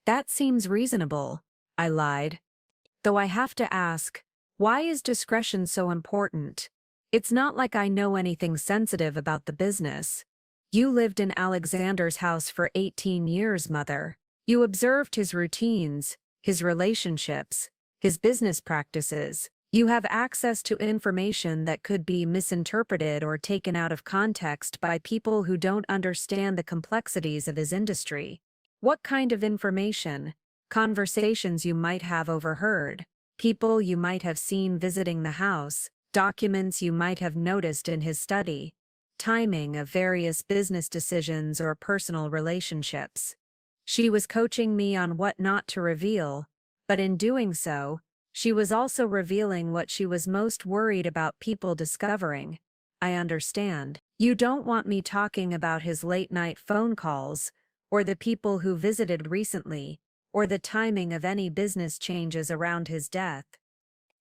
That seems reasonable, I lied. Though I have to ask, why is discretion so important? It's not like I know anything sensitive about the business. You lived in Alexander's house for 18 years, Mother. You observed his routines, his relationships, his business practices. You have access to information that could be misinterpreted or taken out of context by people who don't understand the complexities of his industry. What kind of information? Conversations you might have overheard, people you might have seen visiting the house, documents you might have noticed in his study, timing of various business decisions or personal relationships. She was coaching me on what not to reveal, but in doing so, she was also revealing what she was most worried about people discovering. I understand. You don't want me talking about his late-night phone calls, or the people who visited recently, or the timing of any business changes around his death.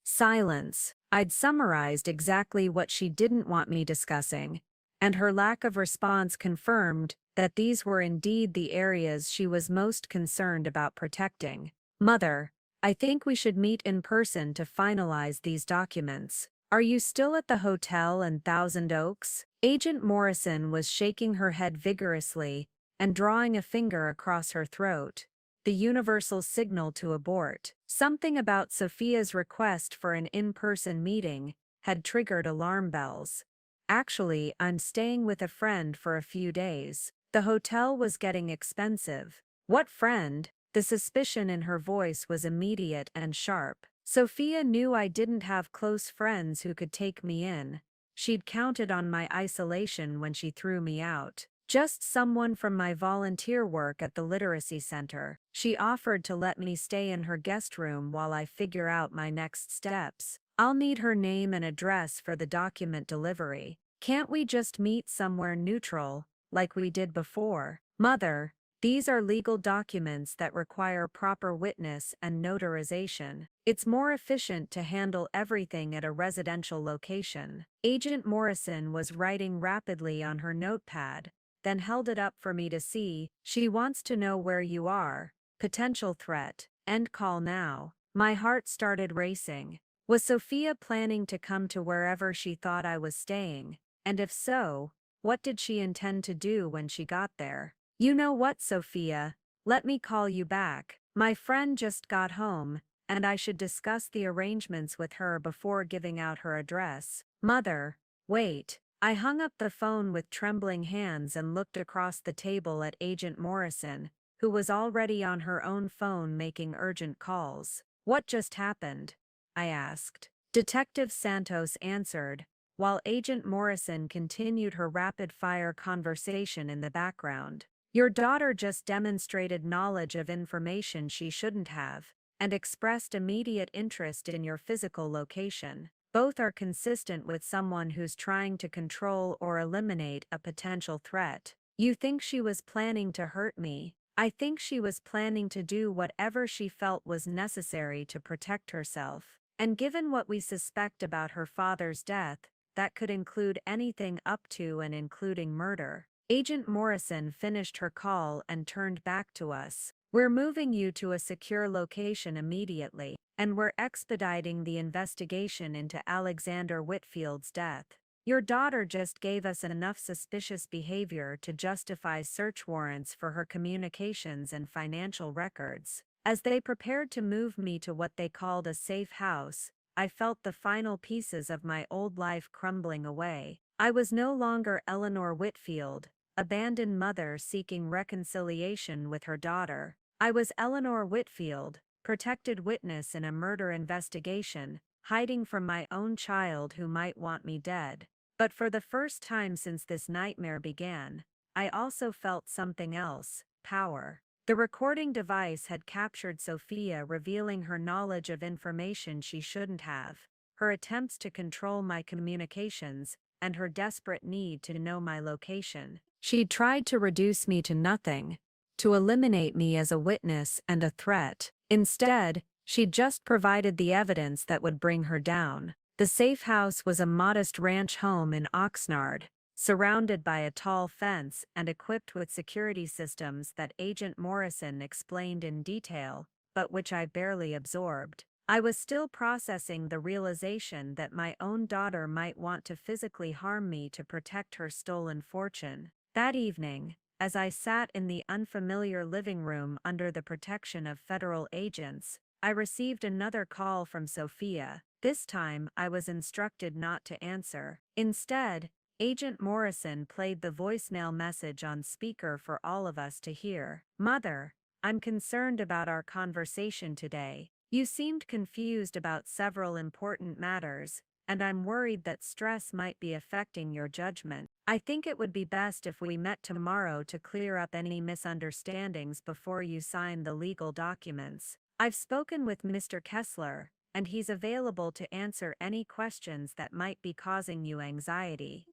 Silence. I'd summarized exactly what she didn't want me discussing, and her lack of response confirmed that these were indeed the areas she was most concerned about protecting. Mother, I think we should meet in person to finalize these documents. Are you still at the hotel in Thousand Oaks? Agent Morrison was shaking her head vigorously and drawing a finger across her throat. The universal signal to abort. Something about Sophia's request for an in-person meeting had triggered alarm bells. Actually, I'm staying with a friend for a few days. The hotel was getting expensive. What friend? The suspicion in her voice was immediate and sharp. Sophia knew I didn't have close friends who could take me in. She'd counted on my isolation when she threw me out. Just someone from my volunteer work at the literacy center. She offered to let me stay in her guest room while I figure out my next steps. I'll need her name and address for the document delivery. Can't we just meet somewhere neutral, like we did before? Mother, these are legal documents that require proper witness and notarization. It's more efficient to handle everything at a residential location. Agent Morrison was writing rapidly on her notepad, then held it up for me to see. She wants to know where you are. Potential threat. End call now. My heart started racing. Was Sophia planning to come to wherever she thought I was staying? And if so, what did she intend to do when she got there? You know what, Sophia? Let me call you back. My friend just got home, and I should discuss the arrangements with her before giving out her address. Mother, wait. I hung up the phone with trembling hands and looked across the table at Agent Morrison, who was already on her own phone making urgent calls. What just happened? I asked. Detective Santos answered, while Agent Morrison continued her rapid-fire conversation in the background. Your daughter just demonstrated knowledge of information she shouldn't have, and expressed immediate interest in your physical location. Both are consistent with someone who's trying to control or eliminate a potential threat. You think she was planning to hurt me? I think she was planning to do whatever she felt was necessary to protect herself. And given what we suspect about her father's death, that could include anything up to and including murder. Agent Morrison finished her call and turned back to us. We're moving you to a secure location immediately, and we're expediting the investigation into Alexander Whitfield's death. Your daughter just gave us enough suspicious behavior to justify search warrants for her communications and financial records. As they prepared to move me to what they called a safe house, I felt the final pieces of my old life crumbling away. I was no longer Eleanor Whitfield, abandoned mother seeking reconciliation with her daughter. I was Eleanor Whitfield, protected witness in a murder investigation, hiding from my own child who might want me dead. But for the first time since this nightmare began, I also felt something else: power. The recording device had captured Sophia revealing her knowledge of information she shouldn't have, her attempts to control my communications, and her desperate need to know my location. She'd tried to reduce me to nothing, to eliminate me as a witness and a threat. Instead, she'd just provided the evidence that would bring her down. The safe house was a modest ranch home in Oxnard, surrounded by a tall fence and equipped with security systems that Agent Morrison explained in detail, but which I barely absorbed. I was still processing the realization that my own daughter might want to physically harm me to protect her stolen fortune. That evening, as I sat in the unfamiliar living room under the protection of federal agents, I received another call from Sophia. This time, I was instructed not to answer. Instead, Agent Morrison played the voicemail message on speaker for all of us to hear. "Mother, I'm concerned about our conversation today. You seemed confused about several important matters, and I'm worried that stress might be affecting your judgment. I think it would be best if we met tomorrow to clear up any misunderstandings before you sign the legal documents. I've spoken with Mr. Kessler, and he's available to answer any questions that might be causing you anxiety.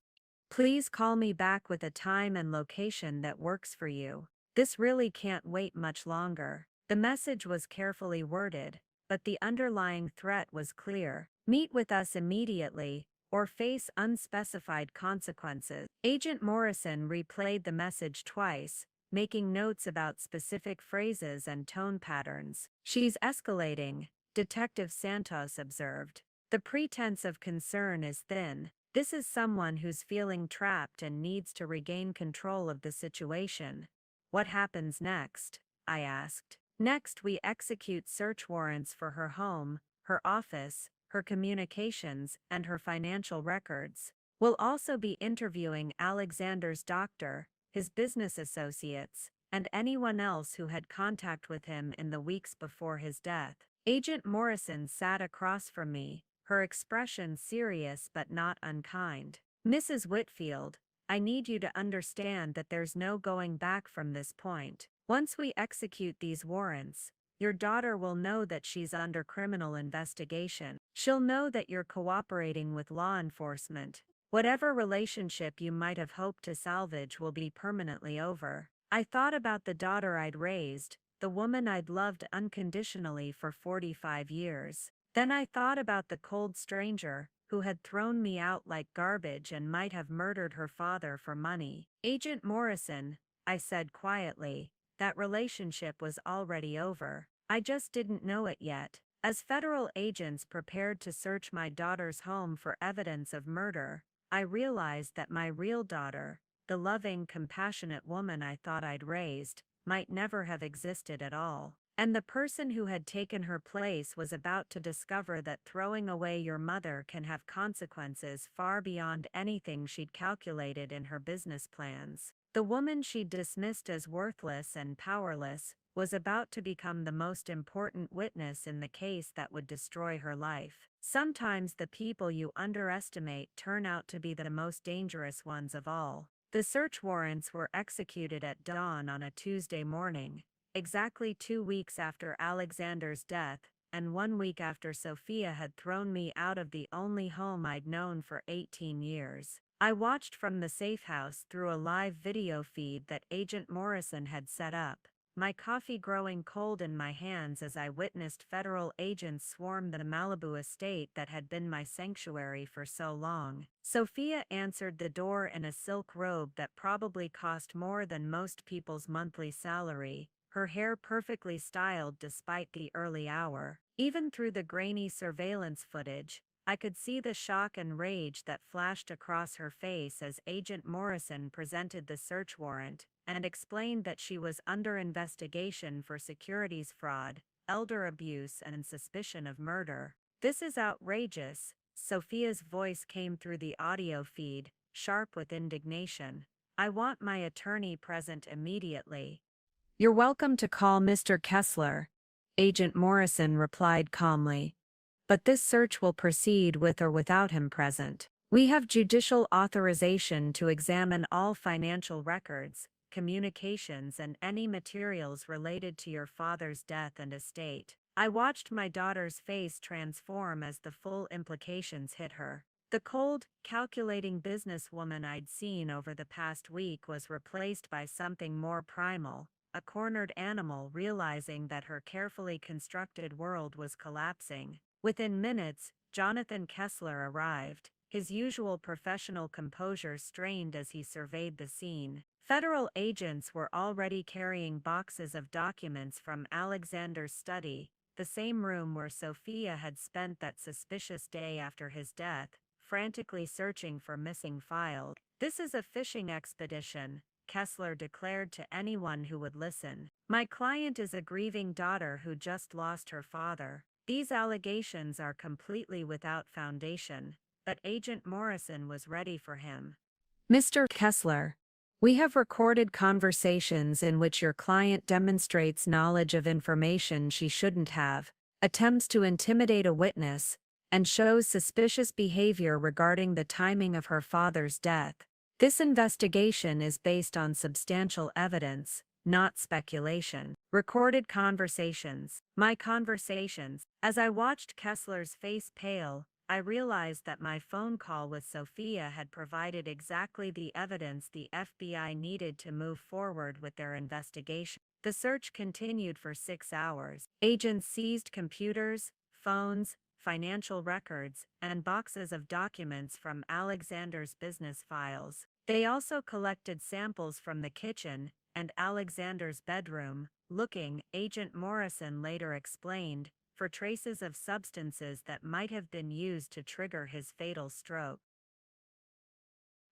Please call me back with a time and location that works for you. This really can't wait much longer." The message was carefully worded, but the underlying threat was clear: meet with us immediately, or face unspecified consequences. Agent Morrison replayed the message twice, making notes about specific phrases and tone patterns. "She's escalating," Detective Santos observed. "The pretense of concern is thin. This is someone who's feeling trapped and needs to regain control of the situation." "What happens next?" I asked. "Next, we execute search warrants for her home, her office, her communications, and her financial records. We'll also be interviewing Alexander's doctor, his business associates, and anyone else who had contact with him in the weeks before his death." Agent Morrison sat across from me, her expression serious but not unkind. "Mrs. Whitfield, I need you to understand that there's no going back from this point. Once we execute these warrants, your daughter will know that she's under criminal investigation. She'll know that you're cooperating with law enforcement. Whatever relationship you might have hoped to salvage will be permanently over." I thought about the daughter I'd raised, the woman I'd loved unconditionally for 45 years. Then I thought about the cold stranger who had thrown me out like garbage and might have murdered her father for money. "Agent Morrison," I said quietly, "that relationship was already over. I just didn't know it yet." As federal agents prepared to search my daughter's home for evidence of murder, I realized that my real daughter, the loving, compassionate woman I thought I'd raised, might never have existed at all. And the person who had taken her place was about to discover that throwing away your mother can have consequences far beyond anything she'd calculated in her business plans. The woman she'd dismissed as worthless and powerless was about to become the most important witness in the case that would destroy her life. Sometimes the people you underestimate turn out to be the most dangerous ones of all. The search warrants were executed at dawn on a Tuesday morning, exactly 2 weeks after Alexander's death, and 1 week after Sophia had thrown me out of the only home I'd known for 18 years. I watched from the safe house through a live video feed that Agent Morrison had set up, my coffee growing cold in my hands as I witnessed federal agents swarm the Malibu estate that had been my sanctuary for so long. Sophia answered the door in a silk robe that probably cost more than most people's monthly salary, her hair perfectly styled despite the early hour. Even through the grainy surveillance footage, I could see the shock and rage that flashed across her face as Agent Morrison presented the search warrant and explained that she was under investigation for securities fraud, elder abuse, and suspicion of murder. "This is outrageous." Sophia's voice came through the audio feed, sharp with indignation. "I want my attorney present immediately." "You're welcome to call Mr. Kessler," Agent Morrison replied calmly. But this search will proceed with or without him present. We have judicial authorization to examine all financial records, communications, and any materials related to your father's death and estate. I watched my daughter's face transform as the full implications hit her. The cold, calculating businesswoman I'd seen over the past week was replaced by something more primal, a cornered animal realizing that her carefully constructed world was collapsing. Within minutes, Jonathan Kessler arrived, his usual professional composure strained as he surveyed the scene. Federal agents were already carrying boxes of documents from Alexander's study, the same room where Sophia had spent that suspicious day after his death, frantically searching for missing files. "This is a fishing expedition," Kessler declared to anyone who would listen. "My client is a grieving daughter who just lost her father. These allegations are completely without foundation," but Agent Morrison was ready for him. "Mr. Kessler, we have recorded conversations in which your client demonstrates knowledge of information she shouldn't have, attempts to intimidate a witness, and shows suspicious behavior regarding the timing of her father's death. This investigation is based on substantial evidence, not speculation." Recorded conversations. My conversations. As I watched Kessler's face pale, I realized that my phone call with Sophia had provided exactly the evidence the FBI needed to move forward with their investigation. The search continued for 6 hours. Agents seized computers, phones, financial records, and boxes of documents from Alexander's business files. They also collected samples from the kitchen and Alexander's bedroom, looking, Agent Morrison later explained, for traces of substances that might have been used to trigger his fatal stroke.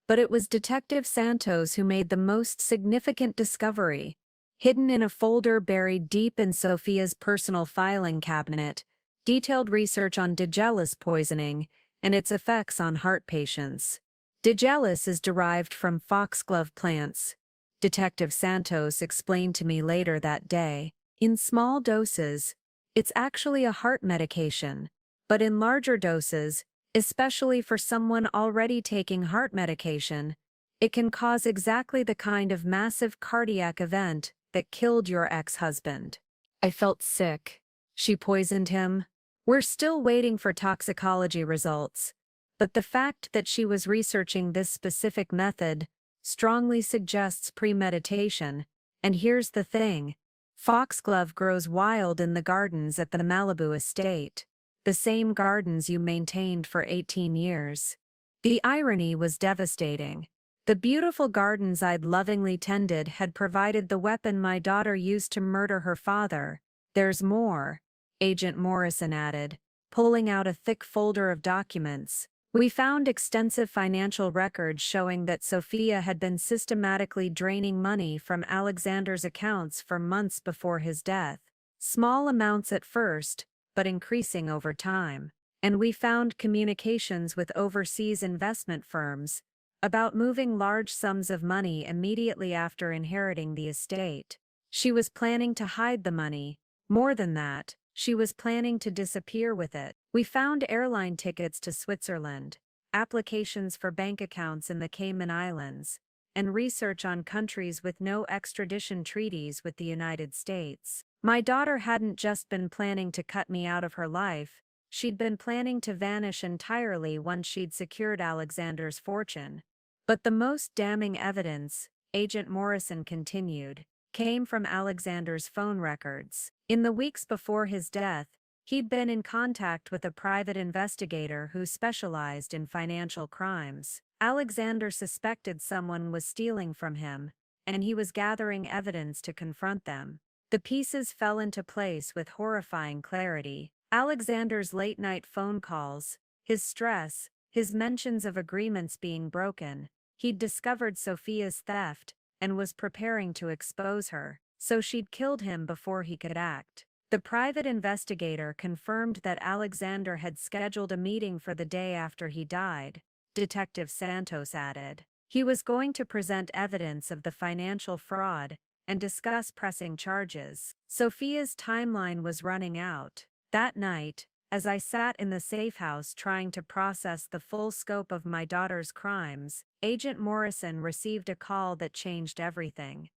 But it was Detective Santos who made the most significant discovery. Hidden in a folder buried deep in Sophia's personal filing cabinet, detailed research on Digelis poisoning and its effects on heart patients. Digelis is derived from foxglove plants, Detective Santos explained to me later that day. In small doses, it's actually a heart medication, but in larger doses, especially for someone already taking heart medication, it can cause exactly the kind of massive cardiac event that killed your ex-husband. I felt sick. She poisoned him. We're still waiting for toxicology results, but the fact that she was researching this specific method strongly suggests premeditation. And here's the thing. Foxglove grows wild in the gardens at the Malibu estate, the same gardens you maintained for 18 years. The irony was devastating. The beautiful gardens I'd lovingly tended had provided the weapon my daughter used to murder her father. "There's more," Agent Morrison added, pulling out a thick folder of documents. "We found extensive financial records showing that Sophia had been systematically draining money from Alexander's accounts for months before his death. Small amounts at first, but increasing over time. And we found communications with overseas investment firms about moving large sums of money immediately after inheriting the estate. She was planning to hide the money. More than that, she was planning to disappear with it. We found airline tickets to Switzerland, applications for bank accounts in the Cayman Islands, and research on countries with no extradition treaties with the United States. My daughter hadn't just been planning to cut me out of her life, she'd been planning to vanish entirely once she'd secured Alexander's fortune. But the most damning evidence," Agent Morrison continued, "came from Alexander's phone records. In the weeks before his death, he'd been in contact with a private investigator who specialized in financial crimes. Alexander suspected someone was stealing from him, and he was gathering evidence to confront them. The pieces fell into place with horrifying clarity. Alexander's late-night phone calls, his stress, his mentions of agreements being broken. He'd discovered Sophia's theft and was preparing to expose her, so she'd killed him before he could act. The private investigator confirmed that Alexander had scheduled a meeting for the day after he died," Detective Santos added. "He was going to present evidence of the financial fraud and discuss pressing charges. Sophia's timeline was running out. That night, as I sat in the safe house trying to process the full scope of my daughter's crimes, Agent Morrison received a call that changed everything.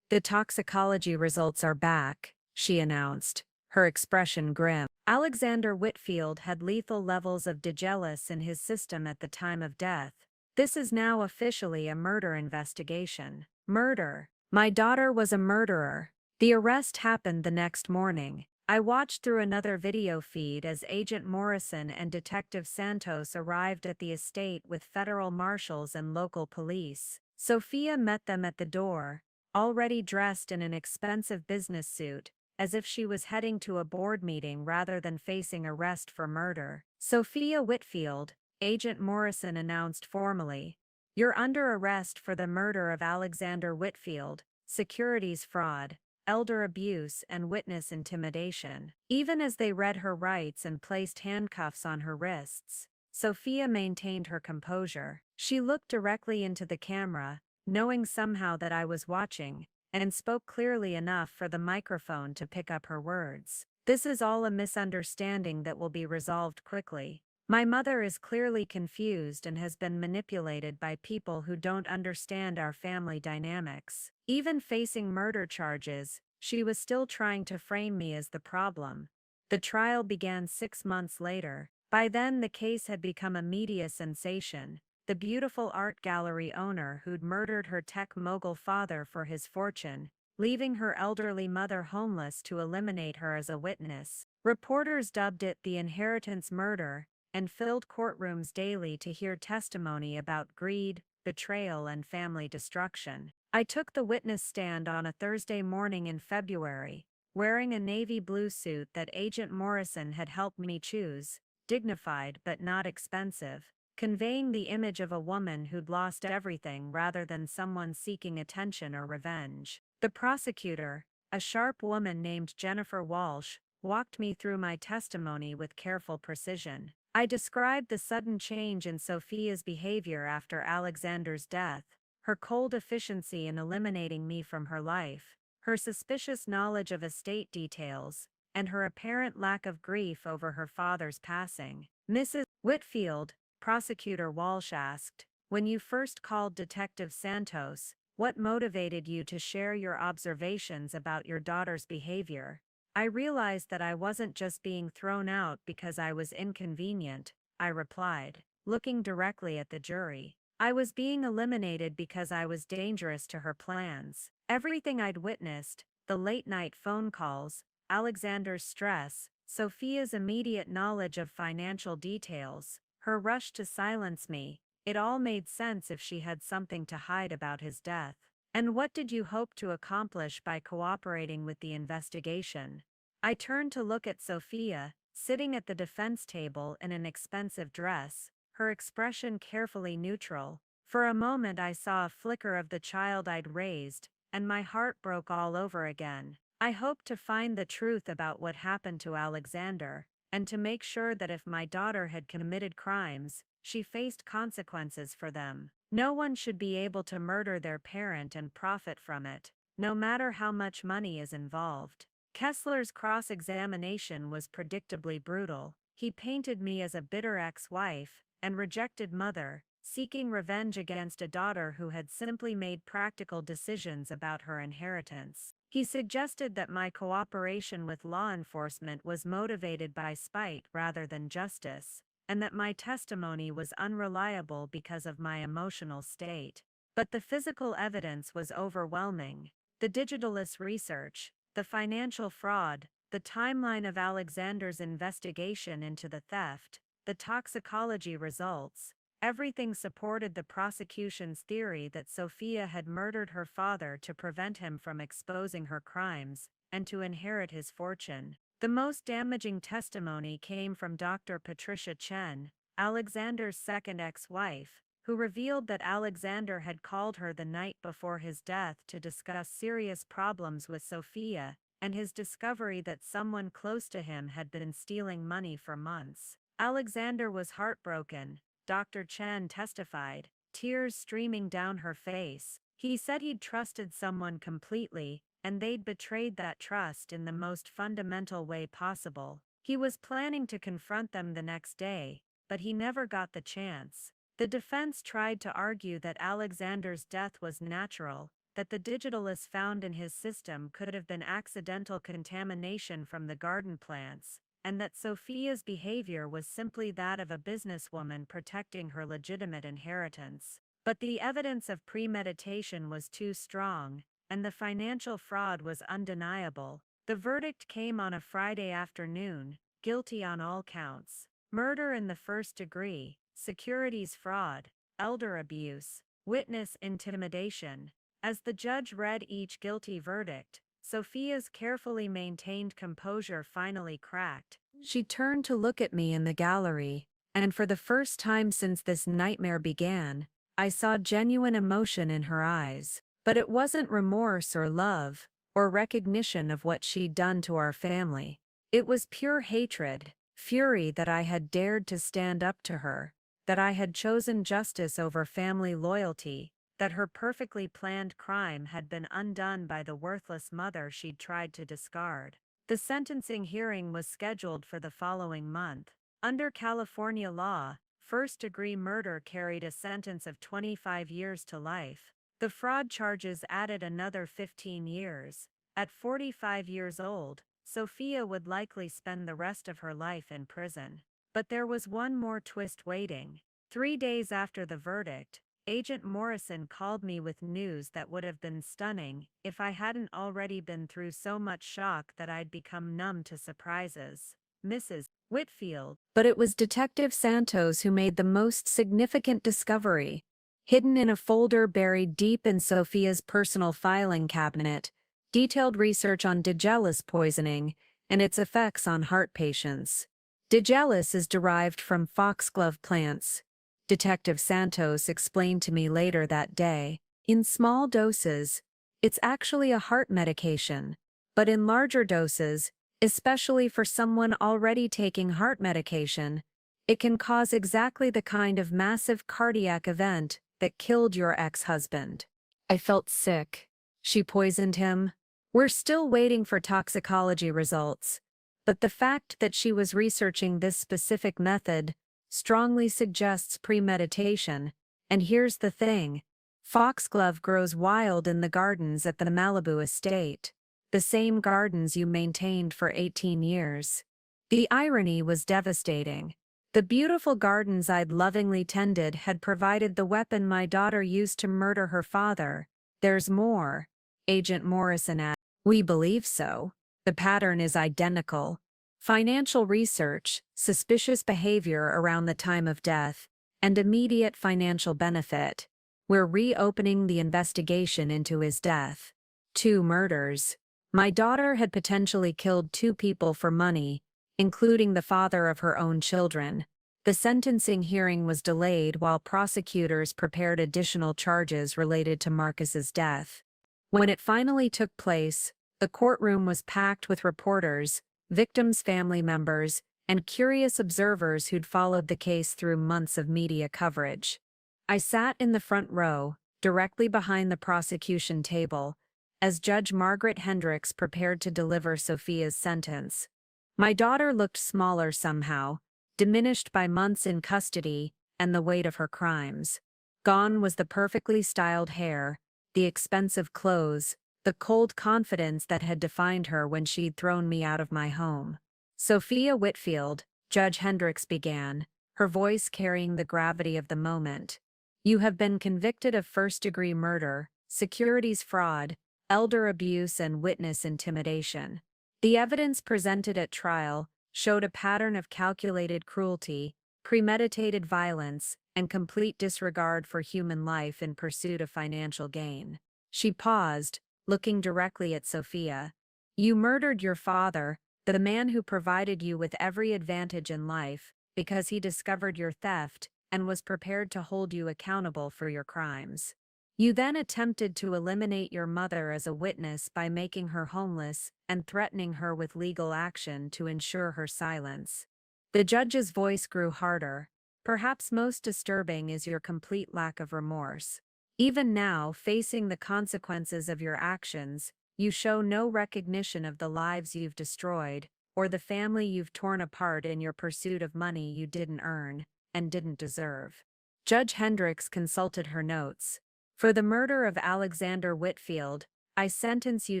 "The toxicology results are back," she announced, her expression grim. Alexander Whitfield had lethal levels of Digelis in his system at the time of death. "This is now officially a murder investigation." Murder. My daughter was a murderer. The arrest happened the next morning. I watched through another video feed as Agent Morrison and Detective Santos arrived at the estate with federal marshals and local police. Sophia met them at the door, already dressed in an expensive business suit, as if she was heading to a board meeting rather than facing arrest for murder. "Sophia Whitfield," Agent Morrison announced formally. "You're under arrest for the murder of Alexander Whitfield, securities fraud, elder abuse, and witness intimidation." Even as they read her rights and placed handcuffs on her wrists, Sophia maintained her composure. She looked directly into the camera, knowing somehow that I was watching, and spoke clearly enough for the microphone to pick up her words. "This is all a misunderstanding that will be resolved quickly. My mother is clearly confused and has been manipulated by people who don't understand our family dynamics. Even facing murder charges, she was still trying to frame me as the problem." The trial began 6 months later. By then the case had become a media sensation. The beautiful art gallery owner who'd murdered her tech mogul father for his fortune, leaving her elderly mother homeless to eliminate her as a witness. Reporters dubbed it the inheritance murder, and filled courtrooms daily to hear testimony about greed, betrayal, and family destruction. I took the witness stand on a Thursday morning in February, wearing a navy blue suit that Agent Morrison had helped me choose, dignified but not expensive, conveying the image of a woman who'd lost everything rather than someone seeking attention or revenge. The prosecutor, a sharp woman named Jennifer Walsh, walked me through my testimony with careful precision. I described the sudden change in Sophia's behavior after Alexander's death, her cold efficiency in eliminating me from her life, her suspicious knowledge of estate details, and her apparent lack of grief over her father's passing. "Mrs. Whitfield," Prosecutor Walsh asked, "when you first called Detective Santos, what motivated you to share your observations about your daughter's behavior?" "I realized that I wasn't just being thrown out because I was inconvenient," I replied, looking directly at the jury. "I was being eliminated because I was dangerous to her plans." Everything I'd witnessed, the late-night phone calls, Alexander's stress, Sophia's immediate knowledge of financial details, her rush to silence me, it all made sense if she had something to hide about his death. "And what did you hope to accomplish by cooperating with the investigation?" I turned to look at Sophia, sitting at the defense table in an expensive dress, her expression carefully neutral. For a moment I saw a flicker of the child I'd raised, and my heart broke all over again. I hoped to find the truth about what happened to Alexander, and to make sure that if my daughter had committed crimes, she faced consequences for them. No one should be able to murder their parent and profit from it, no matter how much money is involved. Kessler's cross-examination was predictably brutal. He painted me as a bitter ex-wife and rejected mother, seeking revenge against a daughter who had simply made practical decisions about her inheritance. He suggested that my cooperation with law enforcement was motivated by spite rather than justice, and that my testimony was unreliable because of my emotional state. But the physical evidence was overwhelming. The Digitalist research, the financial fraud, the timeline of Alexander's investigation into the theft, the toxicology results, everything supported the prosecution's theory that Sophia had murdered her father to prevent him from exposing her crimes, and to inherit his fortune. The most damaging testimony came from Dr. Patricia Chen, Alexander's second ex-wife, who revealed that Alexander had called her the night before his death to discuss serious problems with Sophia, and his discovery that someone close to him had been stealing money for months. Alexander was heartbroken, Dr. Chen testified, tears streaming down her face. He said he'd trusted someone completely, and they'd betrayed that trust in the most fundamental way possible. He was planning to confront them the next day, but he never got the chance. The defense tried to argue that Alexander's death was natural, that the digitalis found in his system could have been accidental contamination from the garden plants, and that Sophia's behavior was simply that of a businesswoman protecting her legitimate inheritance. But the evidence of premeditation was too strong, and the financial fraud was undeniable. The verdict came on a Friday afternoon, guilty on all counts: murder in the first degree, securities fraud, elder abuse, witness intimidation. As the judge read each guilty verdict, Sophia's carefully maintained composure finally cracked. She turned to look at me in the gallery, and for the first time since this nightmare began, I saw genuine emotion in her eyes. But it wasn't remorse or love, or recognition of what she'd done to our family. It was pure hatred, fury that I had dared to stand up to her, that I had chosen justice over family loyalty, that her perfectly planned crime had been undone by the worthless mother she'd tried to discard. The sentencing hearing was scheduled for the following month. Under California law, first-degree murder carried a sentence of 25 years to life. The fraud charges added another 15 years. At 45 years old, Sophia would likely spend the rest of her life in prison. But there was one more twist waiting. 3 days after the verdict, Agent Morrison called me with news that would have been stunning if I hadn't already been through so much shock that I'd become numb to surprises. Mrs. Whitfield. But it was Detective Santos who made the most significant discovery. Hidden in a folder buried deep in Sophia's personal filing cabinet, detailed research on Digelis poisoning and its effects on heart patients. Digelis is derived from foxglove plants. Detective Santos explained to me later that day. In small doses, it's actually a heart medication, but in larger doses, especially for someone already taking heart medication, it can cause exactly the kind of massive cardiac event that killed your ex-husband. I felt sick. She poisoned him. We're still waiting for toxicology results, but the fact that she was researching this specific method strongly suggests premeditation. And here's the thing: foxglove grows wild in the gardens at the Malibu estate, the same gardens you maintained for 18 years. The irony was devastating. The beautiful gardens I'd lovingly tended had provided the weapon my daughter used to murder her father. There's more, Agent Morrison added. We believe so. The pattern is identical. Financial research, suspicious behavior around the time of death, and immediate financial benefit. We're reopening the investigation into his death. 2 murders. My daughter had potentially killed 2 people for money, including the father of her own children. The sentencing hearing was delayed while prosecutors prepared additional charges related to Marcus's death. When it finally took place, the courtroom was packed with reporters, victims' family members, and curious observers who'd followed the case through months of media coverage. I sat in the front row, directly behind the prosecution table, as Judge Margaret Hendricks prepared to deliver Sophia's sentence. My daughter looked smaller somehow, diminished by months in custody and the weight of her crimes. Gone was the perfectly styled hair, the expensive clothes, the cold confidence that had defined her when she'd thrown me out of my home. Sophia Whitfield, Judge Hendricks began, her voice carrying the gravity of the moment. You have been convicted of first-degree murder, securities fraud, elder abuse, and witness intimidation. The evidence presented at trial showed a pattern of calculated cruelty, premeditated violence, and complete disregard for human life in pursuit of financial gain. She paused, looking directly at Sophia. You murdered your father, the man who provided you with every advantage in life, because he discovered your theft and was prepared to hold you accountable for your crimes. You then attempted to eliminate your mother as a witness by making her homeless and threatening her with legal action to ensure her silence. The judge's voice grew harder. Perhaps most disturbing is your complete lack of remorse. Even now, facing the consequences of your actions, you show no recognition of the lives you've destroyed, or the family you've torn apart in your pursuit of money you didn't earn and didn't deserve. Judge Hendricks consulted her notes. For the murder of Alexander Whitfield, I sentence you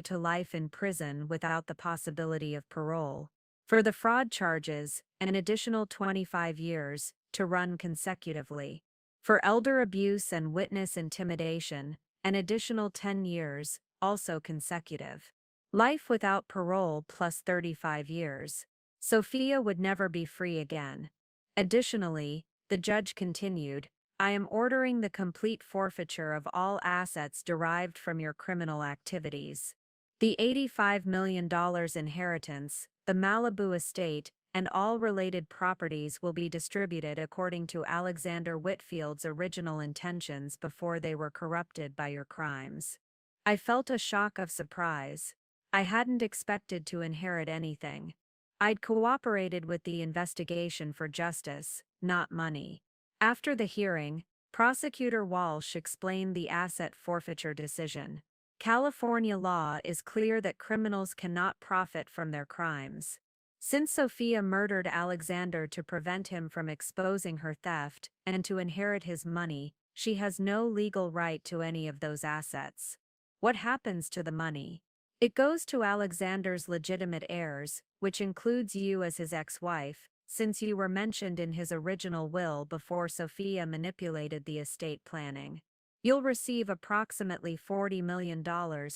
to life in prison without the possibility of parole. For the fraud charges, an additional 25 years, to run consecutively. For elder abuse and witness intimidation, an additional 10 years, also consecutive. Life without parole plus 35 years. Sophia would never be free again. Additionally, the judge continued, I am ordering the complete forfeiture of all assets derived from your criminal activities. The $85 million inheritance, the Malibu estate, and all related properties will be distributed according to Alexander Whitfield's original intentions before they were corrupted by your crimes. I felt a shock of surprise. I hadn't expected to inherit anything. I'd cooperated with the investigation for justice, not money. After the hearing, Prosecutor Walsh explained the asset forfeiture decision. California law is clear that criminals cannot profit from their crimes. Since Sophia murdered Alexander to prevent him from exposing her theft and to inherit his money, she has no legal right to any of those assets. What happens to the money? It goes to Alexander's legitimate heirs, which includes you as his ex-wife, since you were mentioned in his original will before Sophia manipulated the estate planning. You'll receive approximately $40 million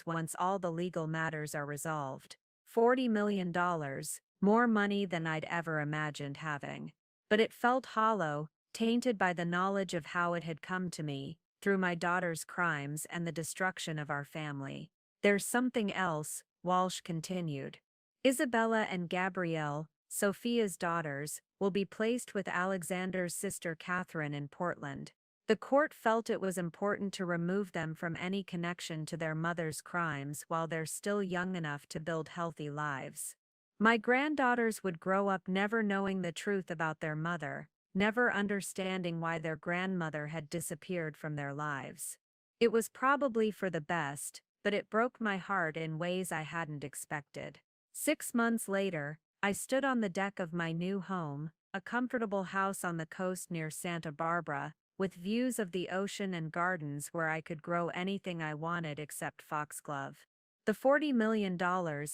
once all the legal matters are resolved. $40 million, more money than I'd ever imagined having. But it felt hollow, tainted by the knowledge of how it had come to me, through my daughter's crimes and the destruction of our family. There's something else, Walsh continued. Isabella and Gabrielle, Sophia's daughters, will be placed with Alexander's sister Catherine in Portland. The court felt it was important to remove them from any connection to their mother's crimes while they're still young enough to build healthy lives. My granddaughters would grow up never knowing the truth about their mother, never understanding why their grandmother had disappeared from their lives. It was probably for the best, but it broke my heart in ways I hadn't expected. 6 months later, I stood on the deck of my new home, a comfortable house on the coast near Santa Barbara, with views of the ocean and gardens where I could grow anything I wanted except foxglove. The $40 million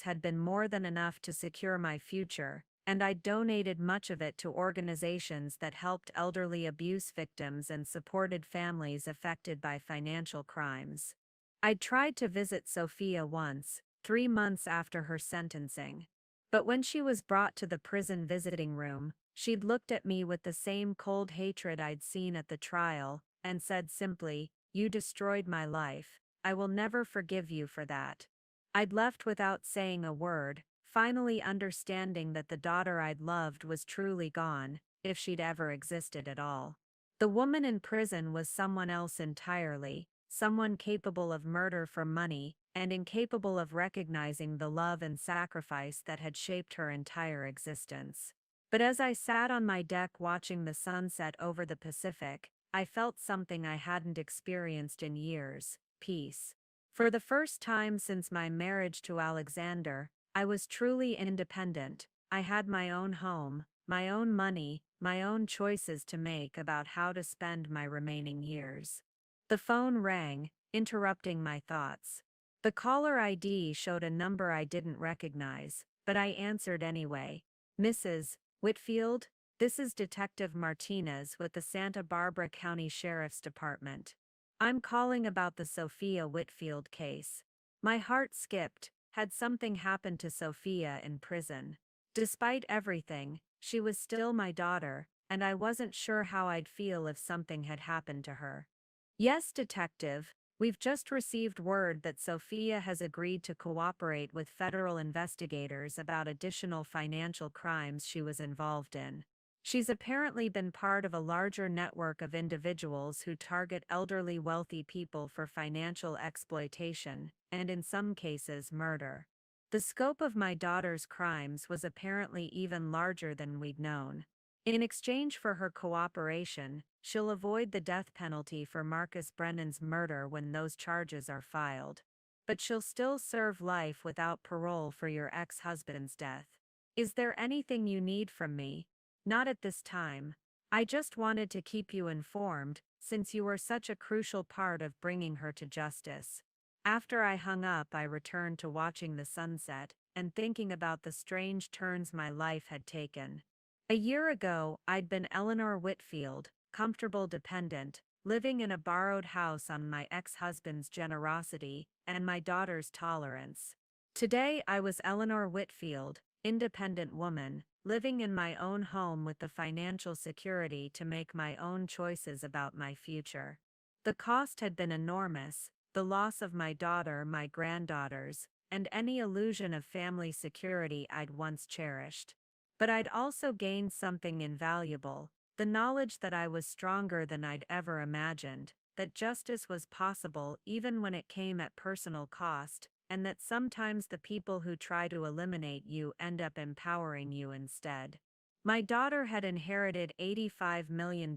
had been more than enough to secure my future, and I donated much of it to organizations that helped elderly abuse victims and supported families affected by financial crimes. I'd tried to visit Sophia once, 3 months after her sentencing. But when she was brought to the prison visiting room, she'd looked at me with the same cold hatred I'd seen at the trial, and said simply, "You destroyed my life. I will never forgive you for that." I'd left without saying a word, finally understanding that the daughter I'd loved was truly gone, if she'd ever existed at all. The woman in prison was someone else entirely, someone capable of murder for money, and incapable of recognizing the love and sacrifice that had shaped her entire existence. But as I sat on my deck watching the sunset over the Pacific, I felt something I hadn't experienced in years: peace. For the first time since my marriage to Alexander, I was truly independent. I had my own home, my own money, my own choices to make about how to spend my remaining years. The phone rang, interrupting my thoughts. The caller ID showed a number I didn't recognize, but I answered anyway. "Mrs. Whitfield, this is Detective Martinez with the Santa Barbara County Sheriff's Department. I'm calling about the Sophia Whitfield case." My heart skipped. Had something happened to Sophia in prison? Despite everything, she was still my daughter, and I wasn't sure how I'd feel if something had happened to her. "Yes, Detective. We've just received word that Sophia has agreed to cooperate with federal investigators about additional financial crimes she was involved in. She's apparently been part of a larger network of individuals who target elderly wealthy people for financial exploitation, and in some cases murder. The scope of my daughter's crimes was apparently even larger than we'd known. In exchange for her cooperation, she'll avoid the death penalty for Marcus Brennan's murder when those charges are filed. But she'll still serve life without parole for your ex-husband's death. Is there anything you need from me? Not at this time. I just wanted to keep you informed, since you were such a crucial part of bringing her to justice. After I hung up, I returned to watching the sunset and thinking about the strange turns my life had taken. A year ago, I'd been Eleanor Whitfield, comfortable dependent, living in a borrowed house on my ex-husband's generosity and my daughter's tolerance. Today, I was Eleanor Whitfield, independent woman, living in my own home with the financial security to make my own choices about my future. The cost had been enormous, the loss of my daughter, my granddaughters, and any illusion of family security I'd once cherished. But I'd also gained something invaluable, the knowledge that I was stronger than I'd ever imagined, that justice was possible even when it came at personal cost, and that sometimes the people who try to eliminate you end up empowering you instead. My daughter had inherited $85 million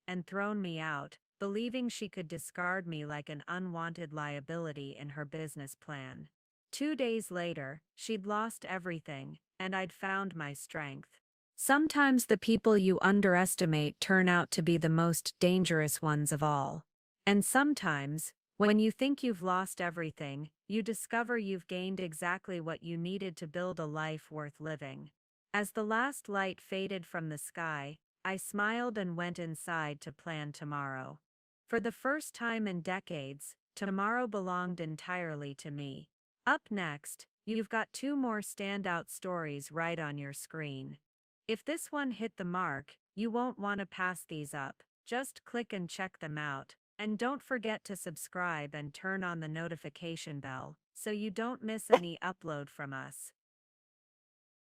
and thrown me out, believing she could discard me like an unwanted liability in her business plan. 2 days later, she'd lost everything, and I'd found my strength. Sometimes the people you underestimate turn out to be the most dangerous ones of all. And sometimes, when you think you've lost everything, you discover you've gained exactly what you needed to build a life worth living. As the last light faded from the sky, I smiled and went inside to plan tomorrow. For the first time in decades, tomorrow belonged entirely to me. Up next, you've got 2 more standout stories right on your screen. If this one hit the mark, you won't want to pass these up. Just click and check them out. And don't forget to subscribe and turn on the notification bell so you don't miss any upload from us.